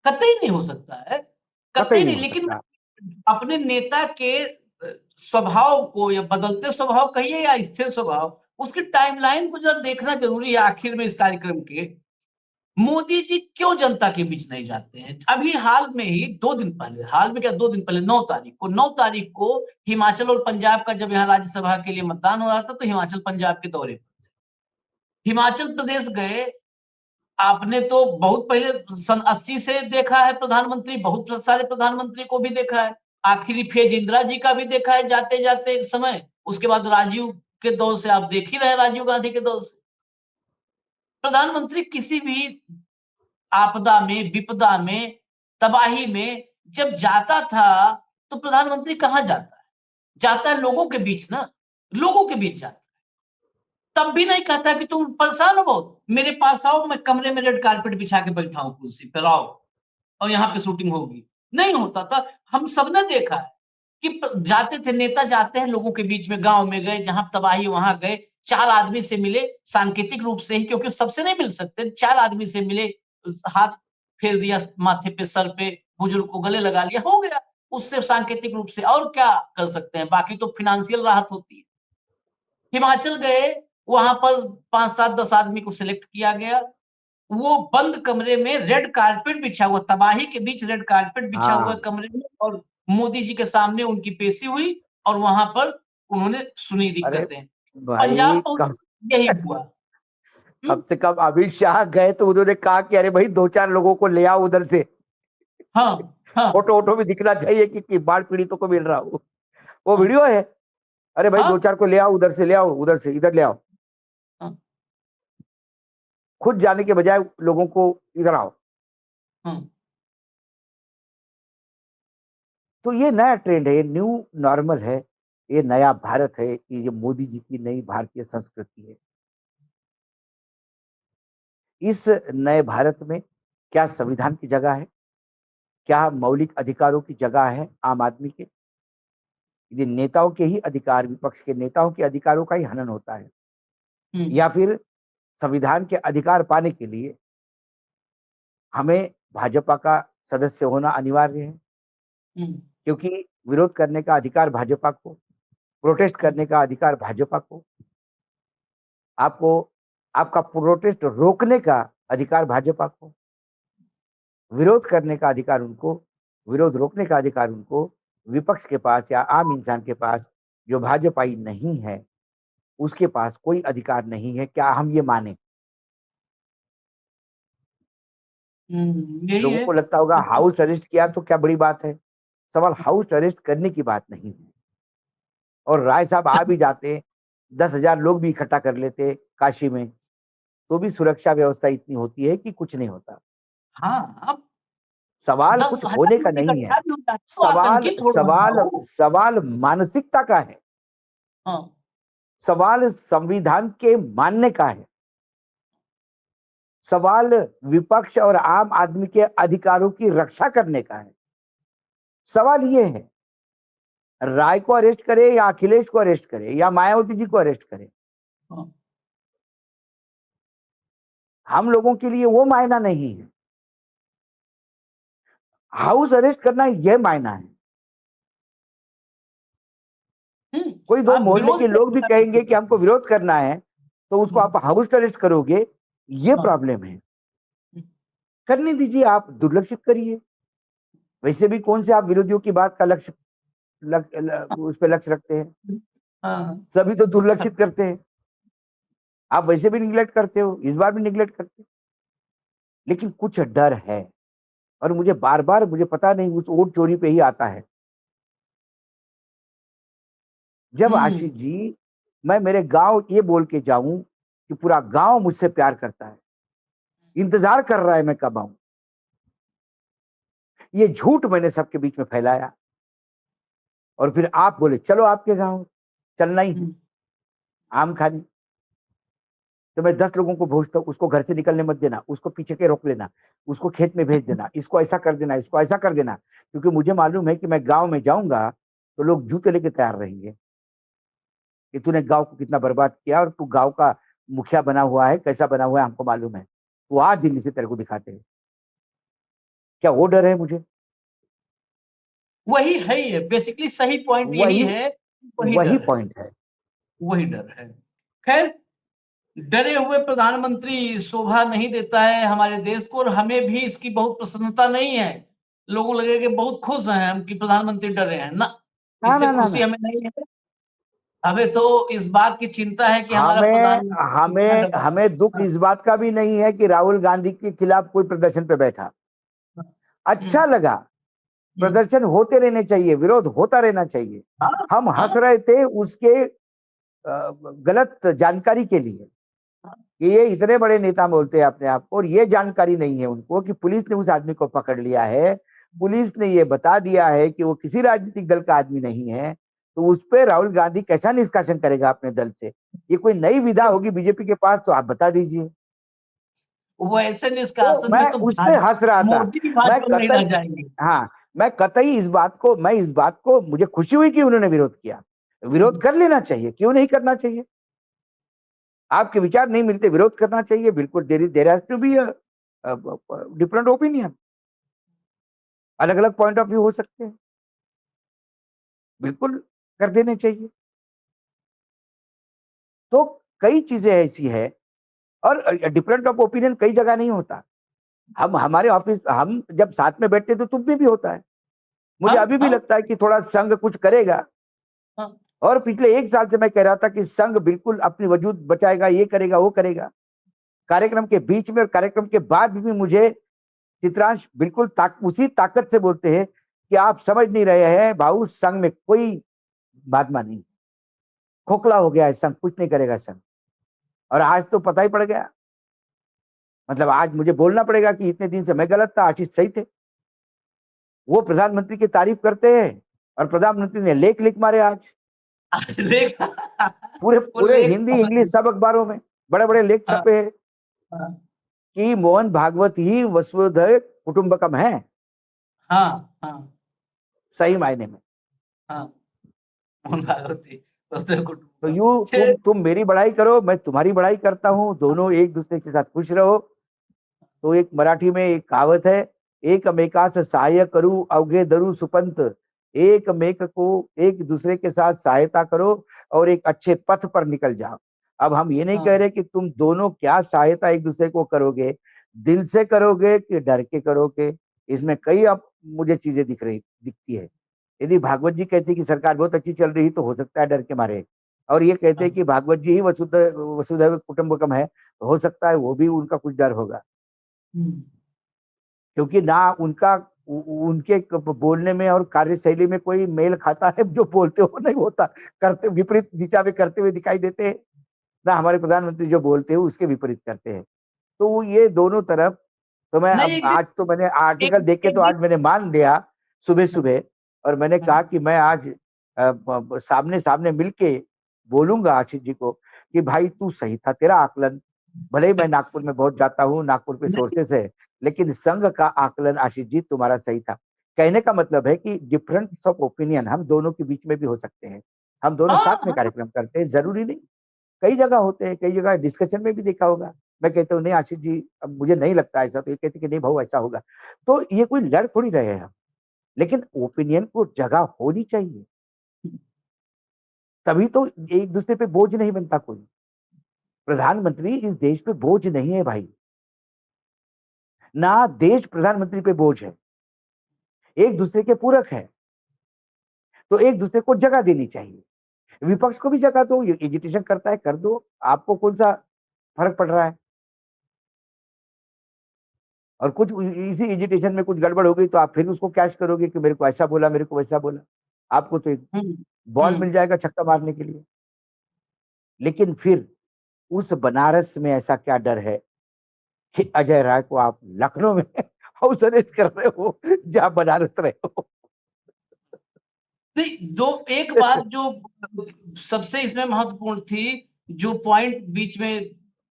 कतई नहीं हो सकता है, कतई कतई नहीं नहीं। हो लेकिन सकता। अपने नेता के स्वभाव को, या बदलते स्वभाव कहिए या स्थिर स्वभाव, उसकी टाइमलाइन को जरा देखना जरूरी है। आखिर में इस कार्यक्रम के मोदी जी क्यों जनता के बीच नहीं जाते हैं? अभी हाल में ही 2 दिन पहले, हाल में क्या 2 दिन पहले, 9 तारीख को हिमाचल और पंजाब का जब यहाँ राज्यसभा के लिए मतदान हो रहा था, तो हिमाचल पंजाब के दौरे पर थे। हिमाचल प्रदेश गए। आपने तो बहुत पहले सन 80 से देखा है प्रधानमंत्री, बहुत सारे प्रधानमंत्री को भी देखा है। आखिरी फेज इंदिरा जी का भी देखा है जाते जाते एक समय। उसके बाद राजीव के दौर से आप देख ही रहे, राजीव गांधी के दौर से प्रधानमंत्री किसी भी आपदा में, विपदा में, तबाही में जब जाता था, तो प्रधानमंत्री कहाँ जाता है? जाता है लोगों के बीच ना, लोगों के बीच जाता है। तब भी नहीं कहता कि तुम परेशान हो बहुत, मेरे पास आओ, मैं कमरे में रेड कारपेट बिछा के बैठा हूं, कुर्सी पर आओ और यहाँ पे शूटिंग होगी। नहीं होता था। हम सबने देखा है कि जाते थे नेता, जाते हैं लोगों के बीच में, गांव में गए, जहां तबाही वहां गए, 4 आदमी से मिले सांकेतिक रूप से ही, क्योंकि सबसे नहीं मिल सकते, 4 आदमी से मिले, हाथ फेर दिया माथे पे, सर पे, बुजुर्ग को गले लगा लिया, हो गया। उससे सांकेतिक रूप से और क्या कर सकते हैं? बाकी तो फिनेंशियल राहत होती है। हिमाचल गए, वहां पर 5, 7, 10 आदमी को सिलेक्ट किया गया। वो बंद कमरे में रेड कारपेट बिछा हुआ, तबाही के बीच रेड कारपेट बिछा हुआ हाँ कमरे में, और मोदी जी के सामने उनकी पेशी हुई, और वहां पर उन्होंने सुनी अरे दिक्कतें। भाई पंजाब पहुंचे, यही हुआ। कम से कम अमित शाह गए तो उन्होंने कहा कि अरे भाई 2-4 लोगों को ले आओ उधर से, हाँ, हाँ, फोटो वोटो भी दिखना चाहिए कि बाढ़ पीड़ितों को मिल रहा हो। वो हाँ, वीडियो है। अरे भाई हाँ, 2-4 को ले आओ, उधर से ले आओ, उधर से इधर ले आओ। हाँ, खुद जाने के बजाय लोगों को इधर आओ। हाँ। तो ये नया ट्रेंड है, ये न्यू नॉर्मल है, ये नया भारत है, ये मोदी जी की नई भारतीय संस्कृति है। इस नए भारत में क्या संविधान की जगह है? क्या मौलिक अधिकारों की जगह है आम आदमी के? यदि नेताओं के ही अधिकार, विपक्ष के नेताओं के अधिकारों का ही हनन होता है, या फिर संविधान के अधिकार पाने के लिए हमें भाजपा का सदस्य होना अनिवार्य है? क्योंकि विरोध करने का अधिकार भाजपा को, प्रोटेस्ट करने का अधिकार भाजपा को, आपको आपका प्रोटेस्ट रोकने का अधिकार भाजपा को, विरोध करने का अधिकार उनको, विरोध रोकने का अधिकार उनको। विपक्ष के पास या आम इंसान के पास जो भाजपाई नहीं है, उसके पास कोई अधिकार नहीं है। क्या हम ये माने? यही लोगों है। को लगता होगा हाउस अरेस्ट किया तो क्या बड़ी बात है। सवाल हाउस अरेस्ट करने की बात नहीं है। और राय साहब आ भी जाते, 10,000 लोग भी इकट्ठा कर लेते काशी में, तो भी सुरक्षा व्यवस्था इतनी होती है कि कुछ नहीं होता। हाँ, अब सवाल दस कुछ हजार होने का लोग नहीं है। इकट्ठा भी हो जाते तो सवाल आतंकी थोड़ा ना सवाल हो। सवाल मानसिकता का है। हाँ, सवाल संविधान के मानने का है। सवाल विपक्ष और आम आदमी के अधिकारों की रक्षा करने का है। सवाल ये है, राय को अरेस्ट करे या अखिलेश को अरेस्ट करे या मायावती जी को अरेस्ट करे, हाँ। हम लोगों के लिए वो मायना नहीं है। हाउस अरेस्ट करना यह मायना है। कोई दो आप मोहल्ले विरोध के में लोग भी कहेंगे कि हमको विरोध करना है, तो उसको आप हाउस अरेस्ट करोगे, ये हाँ। प्रॉब्लम है। करने दीजिए, आप दुर्लक्षित करिए। वैसे भी कौन से आप विरोधियों की बात का लक्ष्य उस पे लक्ष्य रखते हैं, हाँ सभी तो दुर्लक्षित करते हैं। आप वैसे भी निग्लेक्ट करते हो, इस बार भी निग्लेक्ट करते हो, लेकिन कुछ डर है और मुझे बार बार मुझे पता नहीं उस वोट चोरी पे ही आता है। जब आशीष जी मैं मेरे गांव ये बोल के जाऊं कि पूरा गांव मुझसे प्यार करता है, इंतजार कर रहा है मैं कब आऊं, ये झूठ मैंने सबके बीच में फैलाया और फिर आप बोले चलो आपके गांव चलना ही है आम खाने। तो मैं 10 लोगों को भेजता हूँ, उसको घर से निकलने मत देना, उसको पीछे के रोक लेना, उसको खेत में भेज देना, इसको ऐसा कर देना, इसको ऐसा कर देना, क्योंकि मुझे मालूम है कि मैं गांव में जाऊंगा तो लोग जूते लेके तैयार रहेंगे कि तूने गांव को कितना बर्बाद किया और तू गांव का मुखिया बना हुआ है, कैसा बना हुआ है हमको मालूम है। वो आज दिल्ली से तेरे को दिखाते हैं। क्या वो डर है मुझे? वही है, ये बेसिकली सही पॉइंट यही वही है, वही वही डर है, पॉइंट है। वही डर है। खैर, डरे हुए प्रधानमंत्री शोभा नहीं देता है हमारे देश को, और हमें भी इसकी बहुत प्रसन्नता नहीं है। लोगों को लगेगा कि बहुत खुश हैं हम कि प्रधानमंत्री डरे हैं ना, ना इससे ना ना खुशी ना हमें नहीं है। हमें तो इस बात की चिंता है कि हमारा हमें प्रधानमंत्री कितना हमें डरा। हमें दुख इस बात का भी नहीं है कि राहुल गांधी के खिलाफ कोई प्रदर्शन पे बैठा। अच्छा लगा, प्रदर्शन होते रहने चाहिए, विरोध होता रहना चाहिए। हाँ, हम हाँ, हंस रहे थे उसके गलत जानकारी के लिए कि ये इतने बड़े नेता बोलते हैं अपने आप को और ये जानकारी नहीं है उनको कि पुलिस ने उस आदमी को पकड़ लिया है, पुलिस ने ये बता दिया है कि वो किसी राजनीतिक दल का आदमी नहीं है। तो उस पे राहुल गांधी कैसा निष्कासन करेगा अपने दल से? ये कोई नई विधा होगी बीजेपी के पास तो आप बता दीजिए। वो ऐसे तो निष्कासन में मैं तो उस पे हंस रहा था। मोदी भी मैं भाजपा में नहीं रह कतई जाएंगे। हाँ मैं कतई इस बात को मुझे खुशी हुई कि उन्होंने विरोध किया। विरोध कर लेना चाहिए, क्यों नहीं करना चाहिए? आपके विचार नहीं मिलते, विरोध करना चाहिए, बिल्कुल। There has to be different opinion, अलग अलग पॉइंट ऑफ व्यू हो सकते हैं, बिल्कुल कर देने चाहिए। तो कई चीजें ऐसी है और डिफरेंट ऑफ ओपिनियन कई जगह नहीं होता। हम हमारे ऑफिस हम जब साथ में बैठते तो तुम में भी होता है। मुझे हाँ, अभी भी हाँ, लगता है कि थोड़ा संघ कुछ करेगा, हाँ, और पिछले 1 साल से मैं कह रहा था कि संघ बिल्कुल अपनी वजूद बचाएगा, ये करेगा वो करेगा। कार्यक्रम के बीच में और कार्यक्रम के बाद भी मुझे चित्रांश बिल्कुल उसी ताकत से बोलते हैं कि आप समझ नहीं रहे हैं भाऊ, संघ में कोई महात्मा नहीं, खोखला हो गया है संघ, कुछ नहीं करेगा संघ। और आज तो पता ही पड़ गया, मतलब आज मुझे बोलना पड़ेगा कि इतने दिन से मैं गलत था, आशीष सही थे। वो प्रधानमंत्री की तारीफ करते हैं और प्रधानमंत्री ने लेख लिख मारे आज, आज लेख पूरे वो पूरे लेख हिंदी इंग्लिश सब अखबारों में बड़े बड़े लेख हाँ, छपे हैं हाँ, कि मोहन भागवत ही वसुधैव कुटुंबकम है, हाँ, हाँ, सही मायने में। हाँ, मोहन भागवती वसुदेव तो कुटुंबकम। यूं तुम मेरी बड़ाई करो, मैं तुम्हारी बड़ाई करता हूँ, दोनों एक दूसरे के साथ खुश रहो। तो एक मराठी में एक कहावत है, एक मेकास सहाय्य करू अवघे धरू सुपंत, एक मेक को एक दूसरे के साथ सहायता करो और एक अच्छे पथ पर निकल जाओ। अब हम ये नहीं कह हाँ, रहे कि तुम दोनों क्या सहायता एक दूसरे को करोगे, दिल से करोगे कि डर के करोगे, इसमें कई अब मुझे चीजें दिखती है। यदि भागवत जी कहते कि सरकार बहुत अच्छी चल रही तो हो सकता है डर के मारे, और ये कहते हैं हाँ, कि भागवत जी ही वसुधैव कुटुंबकम है, तो हो सकता है वो भी उनका कुछ डर होगा, क्योंकि ना उनका उनके बोलने में और कार्यशैली में कोई मेल खाता है, जो बोलते हो नहीं होता, करते विपरीत दिशा में करते हुए दिखाई देते हैं। ना हमारे प्रधानमंत्री जो बोलते हैं उसके विपरीत करते हैं। तो ये दोनों तरफ, तो मैं नहीं अब एक दिन आज तो मैंने एक आर्टिकल देख के एक तो दिन आज मैंने मान लिया सुबह हाँ, सुबह, और मैंने कहा हाँ, कि मैं आज सामने सामने मिलके बोलूंगा आशीष जी को कि भाई तू सही था, तेरा आकलन, भले ही मैं नागपुर में बहुत जाता हूँ, नागपुर पे नहीं, सोर्सेस है, लेकिन संघ का आकलन आशीष जी तुम्हारा सही था। कहने का मतलब है कि डिफरेंस ऑफ ओपिनियन हम दोनों के बीच में भी हो सकते हैं, हम दोनों हाँ, साथ में हाँ, कार्यक्रम करते हैं, जरूरी नहीं। कई जगह होते हैं, कई जगह डिस्कशन में भी देखा होगा, मैं कहता हूँ नहीं आशीष जी अब मुझे नहीं लगता ऐसा, तो ये कहते कि नहीं भाऊ ऐसा होगा। तो ये कोई लड़ थोड़ी रहे हैं हम, लेकिन ओपिनियन को जगह होनी चाहिए, तभी तो एक दूसरे पे बोझ नहीं बनता कोई। प्रधानमंत्री इस देश पे बोझ नहीं है भाई, ना देश प्रधानमंत्री पे बोझ है, एक दूसरे के पूरक है। तो एक दूसरे को जगह देनी चाहिए, विपक्ष को भी जगह दो, ये एजिटेशन करता है कर दो, आपको कौन सा फर्क पड़ रहा है। और कुछ इसी एजिटेशन में कुछ गड़बड़ हो गई तो आप फिर उसको कैच करोगे कि मेरे को ऐसा बोला, मेरे को वैसा बोला, आपको तो एक बॉल मिल जाएगा छक्का मारने के लिए। लेकिन फिर उस बनारस में ऐसा क्या डर है कि अजय राय को आप लखनऊ में हाउस अरेस्ट कर रहे हो जहां बनारस रहे हो। नहीं, दो एक बात जो सबसे इसमें महत्वपूर्ण थी, जो पॉइंट बीच में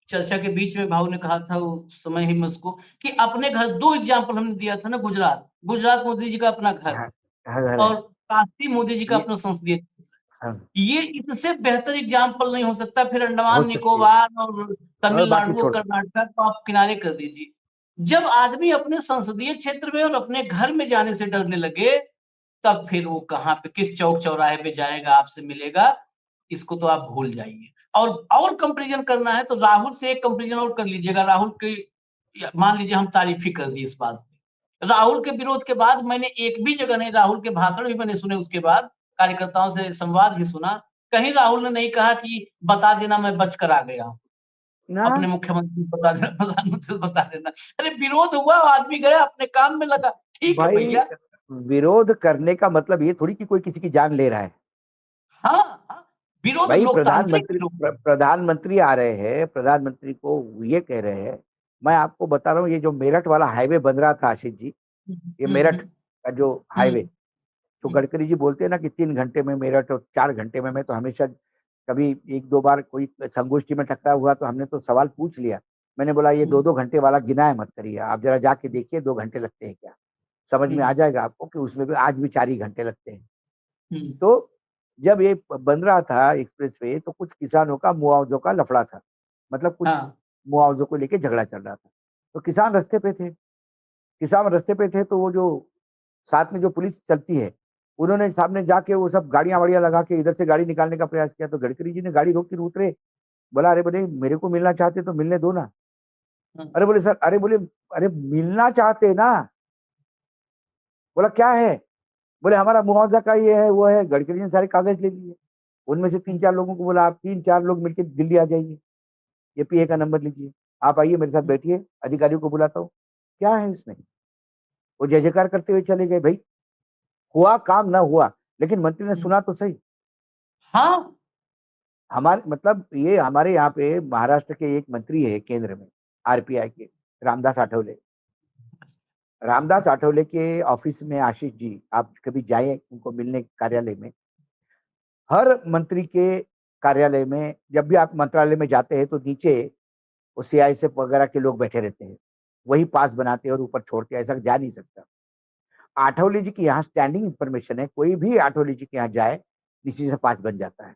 चर्चा के बीच में भाऊ ने कहा था उस समय ही मैं उसको, कि अपने घर 2 एग्जाम्पल हमने दिया था ना, गुजरात मोदी जी का अपना घर हाँ, हाँ, और काशी मोदी जी का ये अपना संसदीय क्षेत्र। हाँ, ये इससे बेहतर एग्जाम्पल नहीं हो सकता। फिर हो अंडमान सकती है निकोबार और और बाकी तमिलनाडु और छोड़ दो। कर्नाटक को आप किनारे कर दीजिए। जब आदमी अपने संसदीय क्षेत्र में और अपने घर में जाने से डरने लगे, तब फिर वो कहाँ पे किस चौक चौराहे पे जाएगा, आपसे मिलेगा, इसको तो आप भूल जाइए। और कंपैरिजन करना है तो राहुल से एक कंपैरिजन और कर लीजिएगा। राहुल की मान लीजिए हम तारीफ ही कर दी इस बात पे। राहुल के विरोध के बाद मैंने एक भी जगह नहीं, राहुल के भाषण भी मैंने सुने, उसके बाद कार्यकर्ताओं से संवाद भी सुना, कहीं राहुल ने नहीं कहा कि बता देना मैं बच कर आ गया हूँ। ना अपने मुख्यमंत्री को बता देना, प्रधानमंत्री को बता देना। अरे विरोध हुआ, आदमी गया अपने काम में लगा, ठीक है भाई, भैया। विरोध करने का मतलब ये थोड़ी कि कोई किसी की जान ले रहा है। हाँ, हाँ, विरोध भाई लोकतांत्रिक विरोध। प्रधानमंत्री आ रहे हैं, प्रधानमंत्री को ये कह रहे हैं, मैं आपको बता रहा हूँ, ये जो मेरठ वाला हाईवे बन रहा था आशीष जी, ये मेरठ का जो हाईवे, तो गडकरी जी बोलते हैं ना कि 3 घंटे में मेरठ और 4 घंटे में। मैं तो हमेशा कभी 1-2 बार कोई संगोष्ठी में टकराव हुआ तो हमने तो सवाल पूछ लिया। मैंने बोला ये 2-2 घंटे वाला गिनाए मत करिए, आप जरा जाके देखिए 2 घंटे लगते हैं क्या, समझ में आ जाएगा आपको कि उसमें भी आज भी 4 ही घंटे लगते हैं। तो जब ये बन रहा था एक्सप्रेसवे तो कुछ किसानों का मुआवजों का लफड़ा था, मतलब कुछ हाँ, मुआवजों को लेके झगड़ा चल रहा था। तो किसान रास्ते पे थे, तो वो जो साथ में जो पुलिस चलती है, उन्होंने सामने जाके वो सब गाड़ियाँ-वाड़ियाँ लगा के इधर से गाड़ी निकालने का प्रयास किया, तो गडकरी जी ने गाड़ी रोक के उतरे। बोला, "अरे बोले मेरे को मिलना चाहते तो मिलने दो ना।" अरे बोले, "सर" अरे बोले, "अरे मिलना चाहते ना।" बोला, "क्या है?" बोले, "हमारा मुआवजा का ये है, वो है।" गडकरी ने सारे कागज ले लिए। उनमें से 3-4 लोगों को बोला, "आप 3-4 लोग मिलके दिल्ली आ जाइए। ये पीए का नंबर लीजिए। आप आइए मेरे साथ बैठिए, अधिकारियों को बुलाता हूँ।" क्या है इसमें? वो जय-जयकार करते हुए चले गए। भई, हुआ काम ना हुआ, लेकिन मंत्री ने सुना तो सही। हाँ, हमारे मतलब ये हमारे यहाँ पे महाराष्ट्र के एक मंत्री है केंद्र में, आरपीआई के, रामदास आठवले। रामदास आठवले के ऑफिस में आशीष जी, आप कभी जाइए उनको मिलने कार्यालय में। हर मंत्री के कार्यालय में जब भी आप मंत्रालय में जाते हैं तो नीचे वो सीआईएसएफ वगैरह के लोग बैठे रहते हैं। वही पास बनाते हैं और ऊपर छोड़ते हैं, ऐसा जा नहीं सकता। आठवले जी की यहाँ स्टैंडिंग इन्फॉर्मेशन है, कोई भी आठवले जी के यहाँ जाए, नीचे से पास बन जाता है।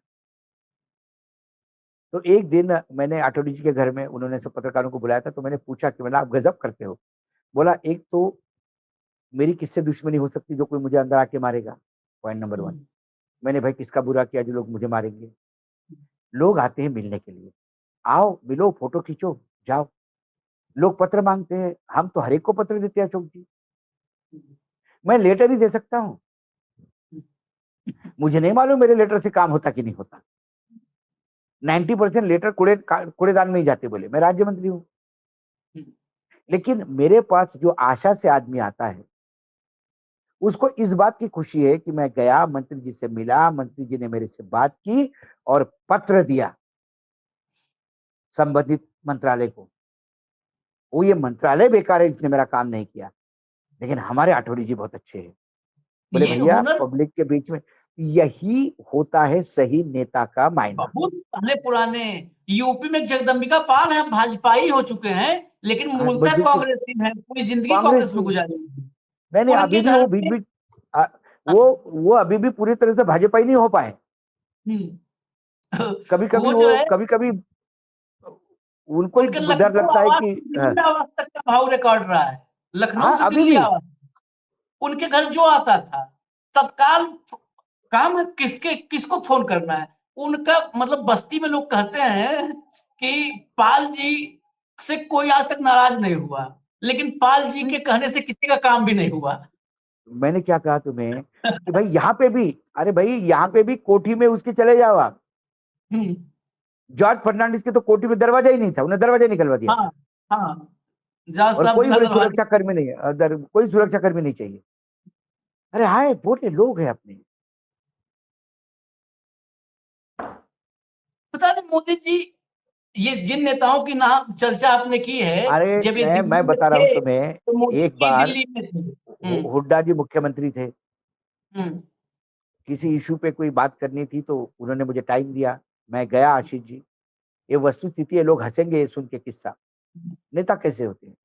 तो एक दिन मैंने आठवले जी के घर में, उन्होंने सब पत्रकारों को बुलाया था, तो मैंने पूछा कि आप गजब करते हो। बोला, "एक तो मेरी किससे दुश्मनी हो सकती जो कोई मुझे अंदर आके मारेगा, पॉइंट नंबर 1। मैंने भाई किसका बुरा किया जो लोग मुझे मारेंगे? लोग आते हैं मिलने के लिए, आओ, मिलो, फोटो खींचो, जाओ। लोग पत्र माँगते हैं, हम तो हर एक को पत्र देते हैं अशोक जी। मैं लेटर ही दे सकता हूँ। मुझे नहीं मालूम मेरे लेटर से काम होता कि नहीं होता। 90% लेटर कूड़ेदान में ही जाते बोले, मैं राज्य मंत्री हूँ। लेकिन मेरे पास जो आशा से आदमी आता है, उसको इस बात की खुशी है कि मैं गया, मंत्री जी से मिला, मंत्री जी ने मेरे से बात की और पत्र दिया संबंधित मंत्रालय को। वो ये मंत्रालय बेकार है, इसने मेरा काम नहीं किया, लेकिन हमारे आठवले जी बहुत अच्छे हैं। बोले, ये "भैया हुनर पब्लिक के बीच में यही होता है सही नेता का मायना।" बहुत पहले पुराने, यूपी में जगदम्बिका पाल हैं, भाजपाई हो चुके हैं, लेकिन हाँ, बस मूलतः बिल्कुल कांग्रेसी हैं, पूरी जिंदगी कांग्रेस कांग्रेस में जी। गुजारी। नहीं, उनके अभी भी घर वो में बीच-बीच अ, वो अभी भी पूरी तरह से भाजपाई नहीं हो पाए। कभी-कभी वो जो वो है, कभी-कभी उनको ही उनके डर लखनऊ लगता है आवास कि से दिल्ली आवास तक का भाव रिकॉर्ड रहा है, लखनऊ हाँ, से अभी दिल्ली भी। आवास। उनके घर जो आता था, तत्काल काम है, किसको फ़ोन करना है। उनका मतलब बस्ती में लोग कहते हैं कि पाल जी से कोई आज तक नाराज़ नहीं हुआ, लेकिन पाल जी नहीं, के कहने से किसी का काम भी नहीं हुआ। मैंने क्या कहा तुम्हें कि भाई यहाँ पे भी, अरे भाई यहाँ पे भी कोठी में उसके चले जाओ आप। हम्म, जॉर्ज फर्नांडिस के तो कोठी में दरवाजा ही नहीं था, उन्हें दरवाजा निकलवा दिया हाँ हाँ, जज और साहब कोई बिना बड़े दरवाजे। सुरक्षा कर्मी नहीं है, कोई सुरक्षा कर्मी नहीं चाहिए। अरे हाय बोले लोग हैं अपने। पता नहीं मोदी जी, ये जिन नेताओं की नाम चर्चा आपने की है, अरे जब ये दिल्ली मैं में बता रहा हूं थे तुम्हें, तो मोदी एक जी बार दिल्ली में थे। हुड्डा जी मुख्यमंत्री थे, हम्म, किसी इशू पे कोई बात करनी थी तो उन्होंने मुझे टाइम दिया, मैं गया। आशीष जी, ये वस्तु स्थिति है, लोग हंसेंगे ये सुन के किस्सा, नेता कैसे होते हैं।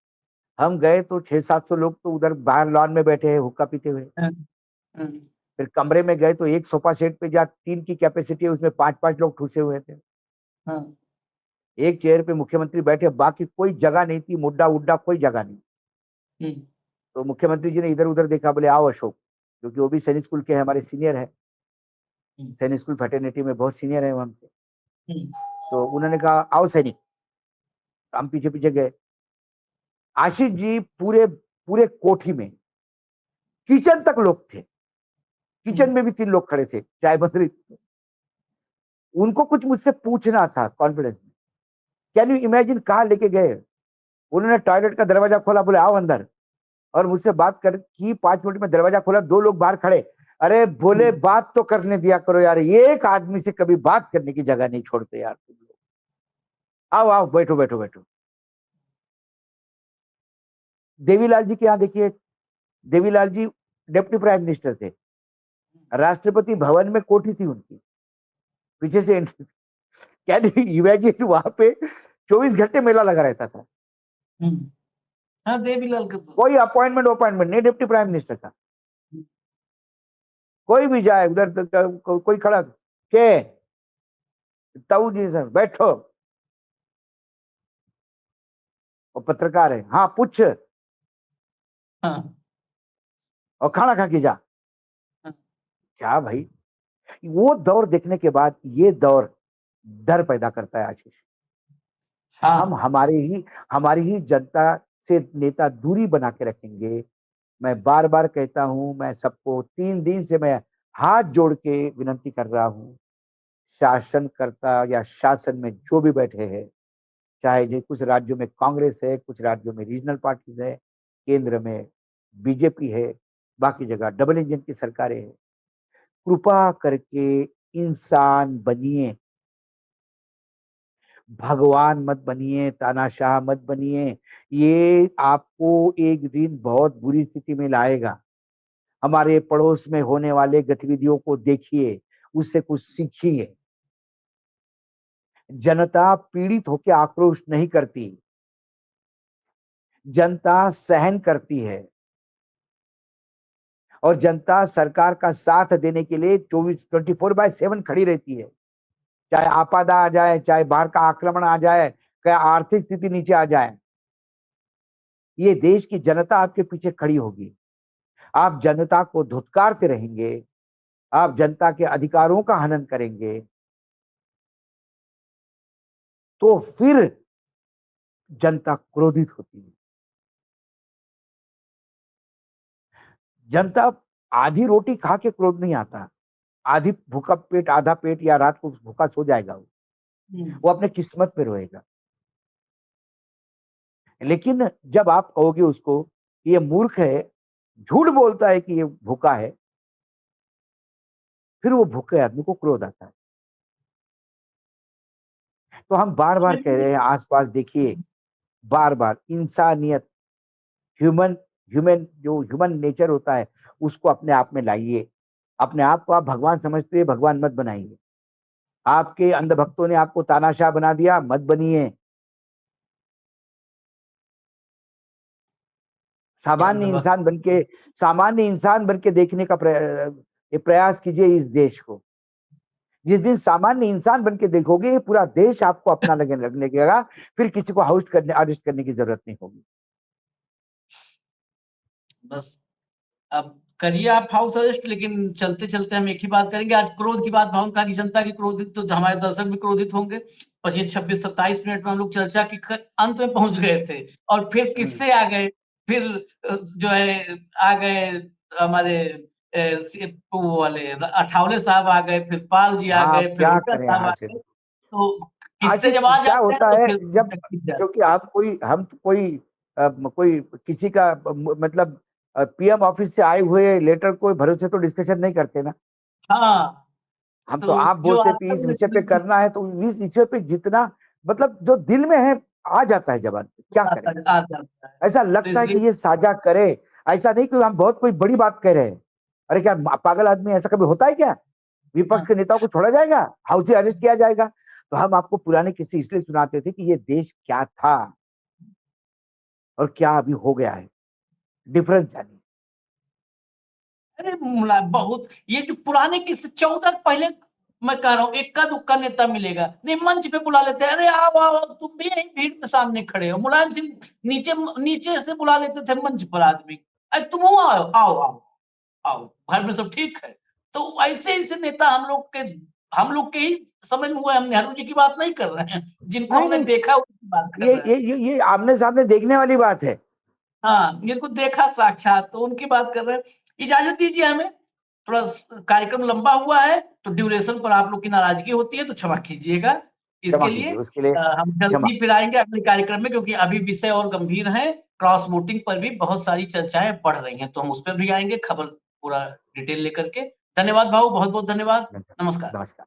हम गए तो 600-700 लोग तो उधर बाहर लॉन में बैठे हैं हुक्का पीते हुए। हम्म, हम्म, फिर कमरे में गए तो एक सोफा सेट पे जहाँ 3 की कैपेसिटी है उसमें 5-5 लोग ठूसे हुए थे। हाँ, एक चेयर पे मुख्यमंत्री बैठे, बाकी कोई जगह नहीं थी, मुड्डा उड्डा कोई जगह नहीं। हम्म, तो मुख्यमंत्री जी ने इधर उधर देखा, बोले आओ अशोक, क्योंकि वो भी सैनिक स्कूल के हैं, हमारे सीनियर है, हम्म, सैनिक स्कूल फैटर्निटी में बहुत सीनियर है वो हमसे। हम्म, तो उन्होंने कहा आओ सैनिक, हम पीछे पीछे गए। आशीष जी पूरे पूरे कोठी में, किचन तक लोग थे, किचन में भी 3 लोग खड़े थे, चाय बन रही थी। उनको कुछ मुझसे पूछना था कॉन्फिडेंस में। कैन यू इमेजिन कहाँ लेके गए। उन्होंने टॉयलेट का दरवाजा खोला, बोले आओ अंदर, और मुझसे बात कर की। 5 मिनट में दरवाजा खोला, 2 लोग बाहर खड़े। अरे बोले बात तो करने दिया करो यार, एक आदमी से कभी बात करने की जगह नहीं छोड़ते यार तुम लोग। आओ आओ बैठो बैठो बैठो। देवीलाल जी के यहाँ देखिए, Devilal ji deputy prime minister थे, राष्ट्रपति भवन में कोठी थी उनकी, पीछे से एंट्री। कैन यू इमेजिन, वहां पे 24 घंटे मेला लगा रहता था। हम्म। हाँ, देवीलाल का तो। कोई अपॉइंटमेंट नहीं डिप्टी प्राइम मिनिस्टर का। कोई भी जाए उधर कोई खड़ा के ताऊ जी सर बैठो, और पत्रकार है, हाँ पूछ, हाँ, और खाना खा के जा। हाँ, क्या भाई, वो दौर देखने के बाद ये दौर डर पैदा करता है आशीष। हम हाँ, हमारी ही जनता से नेता दूरी बना के रखेंगे। मैं बार बार कहता हूं, मैं सबको 3 दिन से मैं हाथ जोड़ के विनती कर रहा हूं, शासनकर्ता या शासन में जो भी बैठे हैं, चाहे जो कुछ राज्यों में कांग्रेस है, कुछ राज्यों में रीजनल पार्टीज है, केंद्र में बीजेपी है, बाकी जगह डबल इंजन की सरकारें हैं, कृपा करके इंसान बनिए, भगवान मत बनिए, तानाशाह मत बनिए। ये आपको एक दिन बहुत बुरी स्थिति में लाएगा। हमारे पड़ोस में होने वाले गतिविधियों को देखिए, उससे कुछ सीखिए। जनता पीड़ित होकर आक्रोश नहीं करती, जनता सहन करती है, और जनता सरकार का साथ देने के लिए 24/7 खड़ी रहती है। चाहे आपदा आ जाए, चाहे बाहर का आक्रमण आ जाए, चाहे आर्थिक स्थिति नीचे आ जाए, ये देश की जनता आपके पीछे खड़ी होगी। आप जनता को धुतकारते रहेंगे, आप जनता के अधिकारों का हनन करेंगे, तो फिर जनता क्रोधित होती है। जनता आधी रोटी खा के क्रोध नहीं आता, आधी भूखा पेट, आधा पेट या रात को भूखा सो जाएगा, वो अपने किस्मत पे रोएगा। लेकिन जब आप कहोगे उसको कि ये मूर्ख है, झूठ बोलता है कि ये भूखा है, फिर वो भूखे आदमी को क्रोध आता है। तो हम बार बार कह रहे हैं, आसपास देखिए, बार बार इंसानियत, ह्यूमन ह्यूमन जो ह्यूमन नेचर होता है उसको अपने आप में लाइए। अपने आप को आप भगवान समझते हैं, भगवान मत बनाइए। आपके अंधभक्तों ने आपको तानाशाह बना दिया, मत बनिए। सामान्य इंसान बनके देखने का प्रयास कीजिए इस देश को। जिस दिन सामान्य इंसान बनके देखोगे, ये पूरा देश आपको अपना लगने लगेगा, फिर किसी को अरेस्ट करने की जरूरत नहीं होगी। बस अब करिए आप हाउस अरेस्ट, लेकिन चलते चलते हम एक ही बात करेंगे। आज क्रोध की बात, भावना की जनता की क्रोधित, तो हमारे दर्शक भी क्रोधित होंगे। 25, 26, 27 मिनट में हम लोग चर्चा के अंत में पहुंच गए थे, और फिर किससे आ गए, फिर जो है आ गए हमारे वो वाले अठावले साहब आ गए, फिर पाल जी आ हाँ, गए, फिर क्या हुड्डा करें साहब आ आसिफ। गए। तो किससे आसिफ जब आ क्या जाते हैं होता तो है फिर जब, खिंच जाते क्योंकि आप कोई किसी का मतलब पीएम ऑफिस से आए हुए लेटर को भरोसे तो डिस्कशन नहीं करते ना। हैं। हाँ, हम तो तो आप जो बोलते आता हैं इस है विषय पे करना है तो इस विषय पे जितना मतलब जो दिल में है आ जाता है जबान पे, क्या करें। आ जाता है। ऐसा तो लगता है कि इसलिए ये साझा करे, ऐसा नहीं कि हम बहुत कोई बड़ी बात कह रहे हैं। अरे क्या पागल आदमी, ऐसा कभी होता है क्या? विपक्ष के नेताओं को छोड़ा जाएगा, हाउस अरेस्ट किया जाएगा? तो हम आपको पुराने किस्से इसलिए सुनाते थे कि ये देश क्या था और क्या अभी हो गया है, डिफरेंस जानिए। अरे बहुत ये जो पुराने किस्से 14 पहले मैं कह रहा हूँ, इक्का दुक्का नेता मिलेगा नहीं, मंच पे बुला लेते हैं, अरे आओ आओ, तुम भी यही भीड़ के सामने खड़े हो। मुलायम सिंह नीचे नीचे से बुला लेते थे मंच पर आदमी, अरे तुम आओ आओ आओ आओ, घर में सब ठीक है। तो ऐसे ऐसे नेता हम लोग के ही समझ में हुआ। हम नेहरू जी की बात नहीं कर रहे हैं, जिनको नहीं हमने नहीं, देखा उसकी बात कर ये रहे हैं। ये आमने सामने देखने वाली बात है। हाँ, जिनको देखा साक्षात, तो उनकी बात कर रहे हैं। इजाजत दीजिए हमें, थोड़ा कार्यक्रम लंबा हुआ है तो ड्यूरेशन पर आप लोग की नाराजगी होती है तो क्षमा कीजिएगा। क्षमा इसके लिए कीजिए उसके लिए, हम क्षमा। जल्दी फिर आएंगे अगले कार्यक्रम में, क्योंकि अभी विषय और गंभीर है। क्रॉस वोटिंग पर भी बहुत सारी चर्चाएं बढ़ रही हैं, तो हम उस पर भी आएंगे खबर पूरा डिटेल लेकर के। धन्यवाद भाऊ, बहुत बहुत धन्यवाद। नमस्कार। नमस्कार।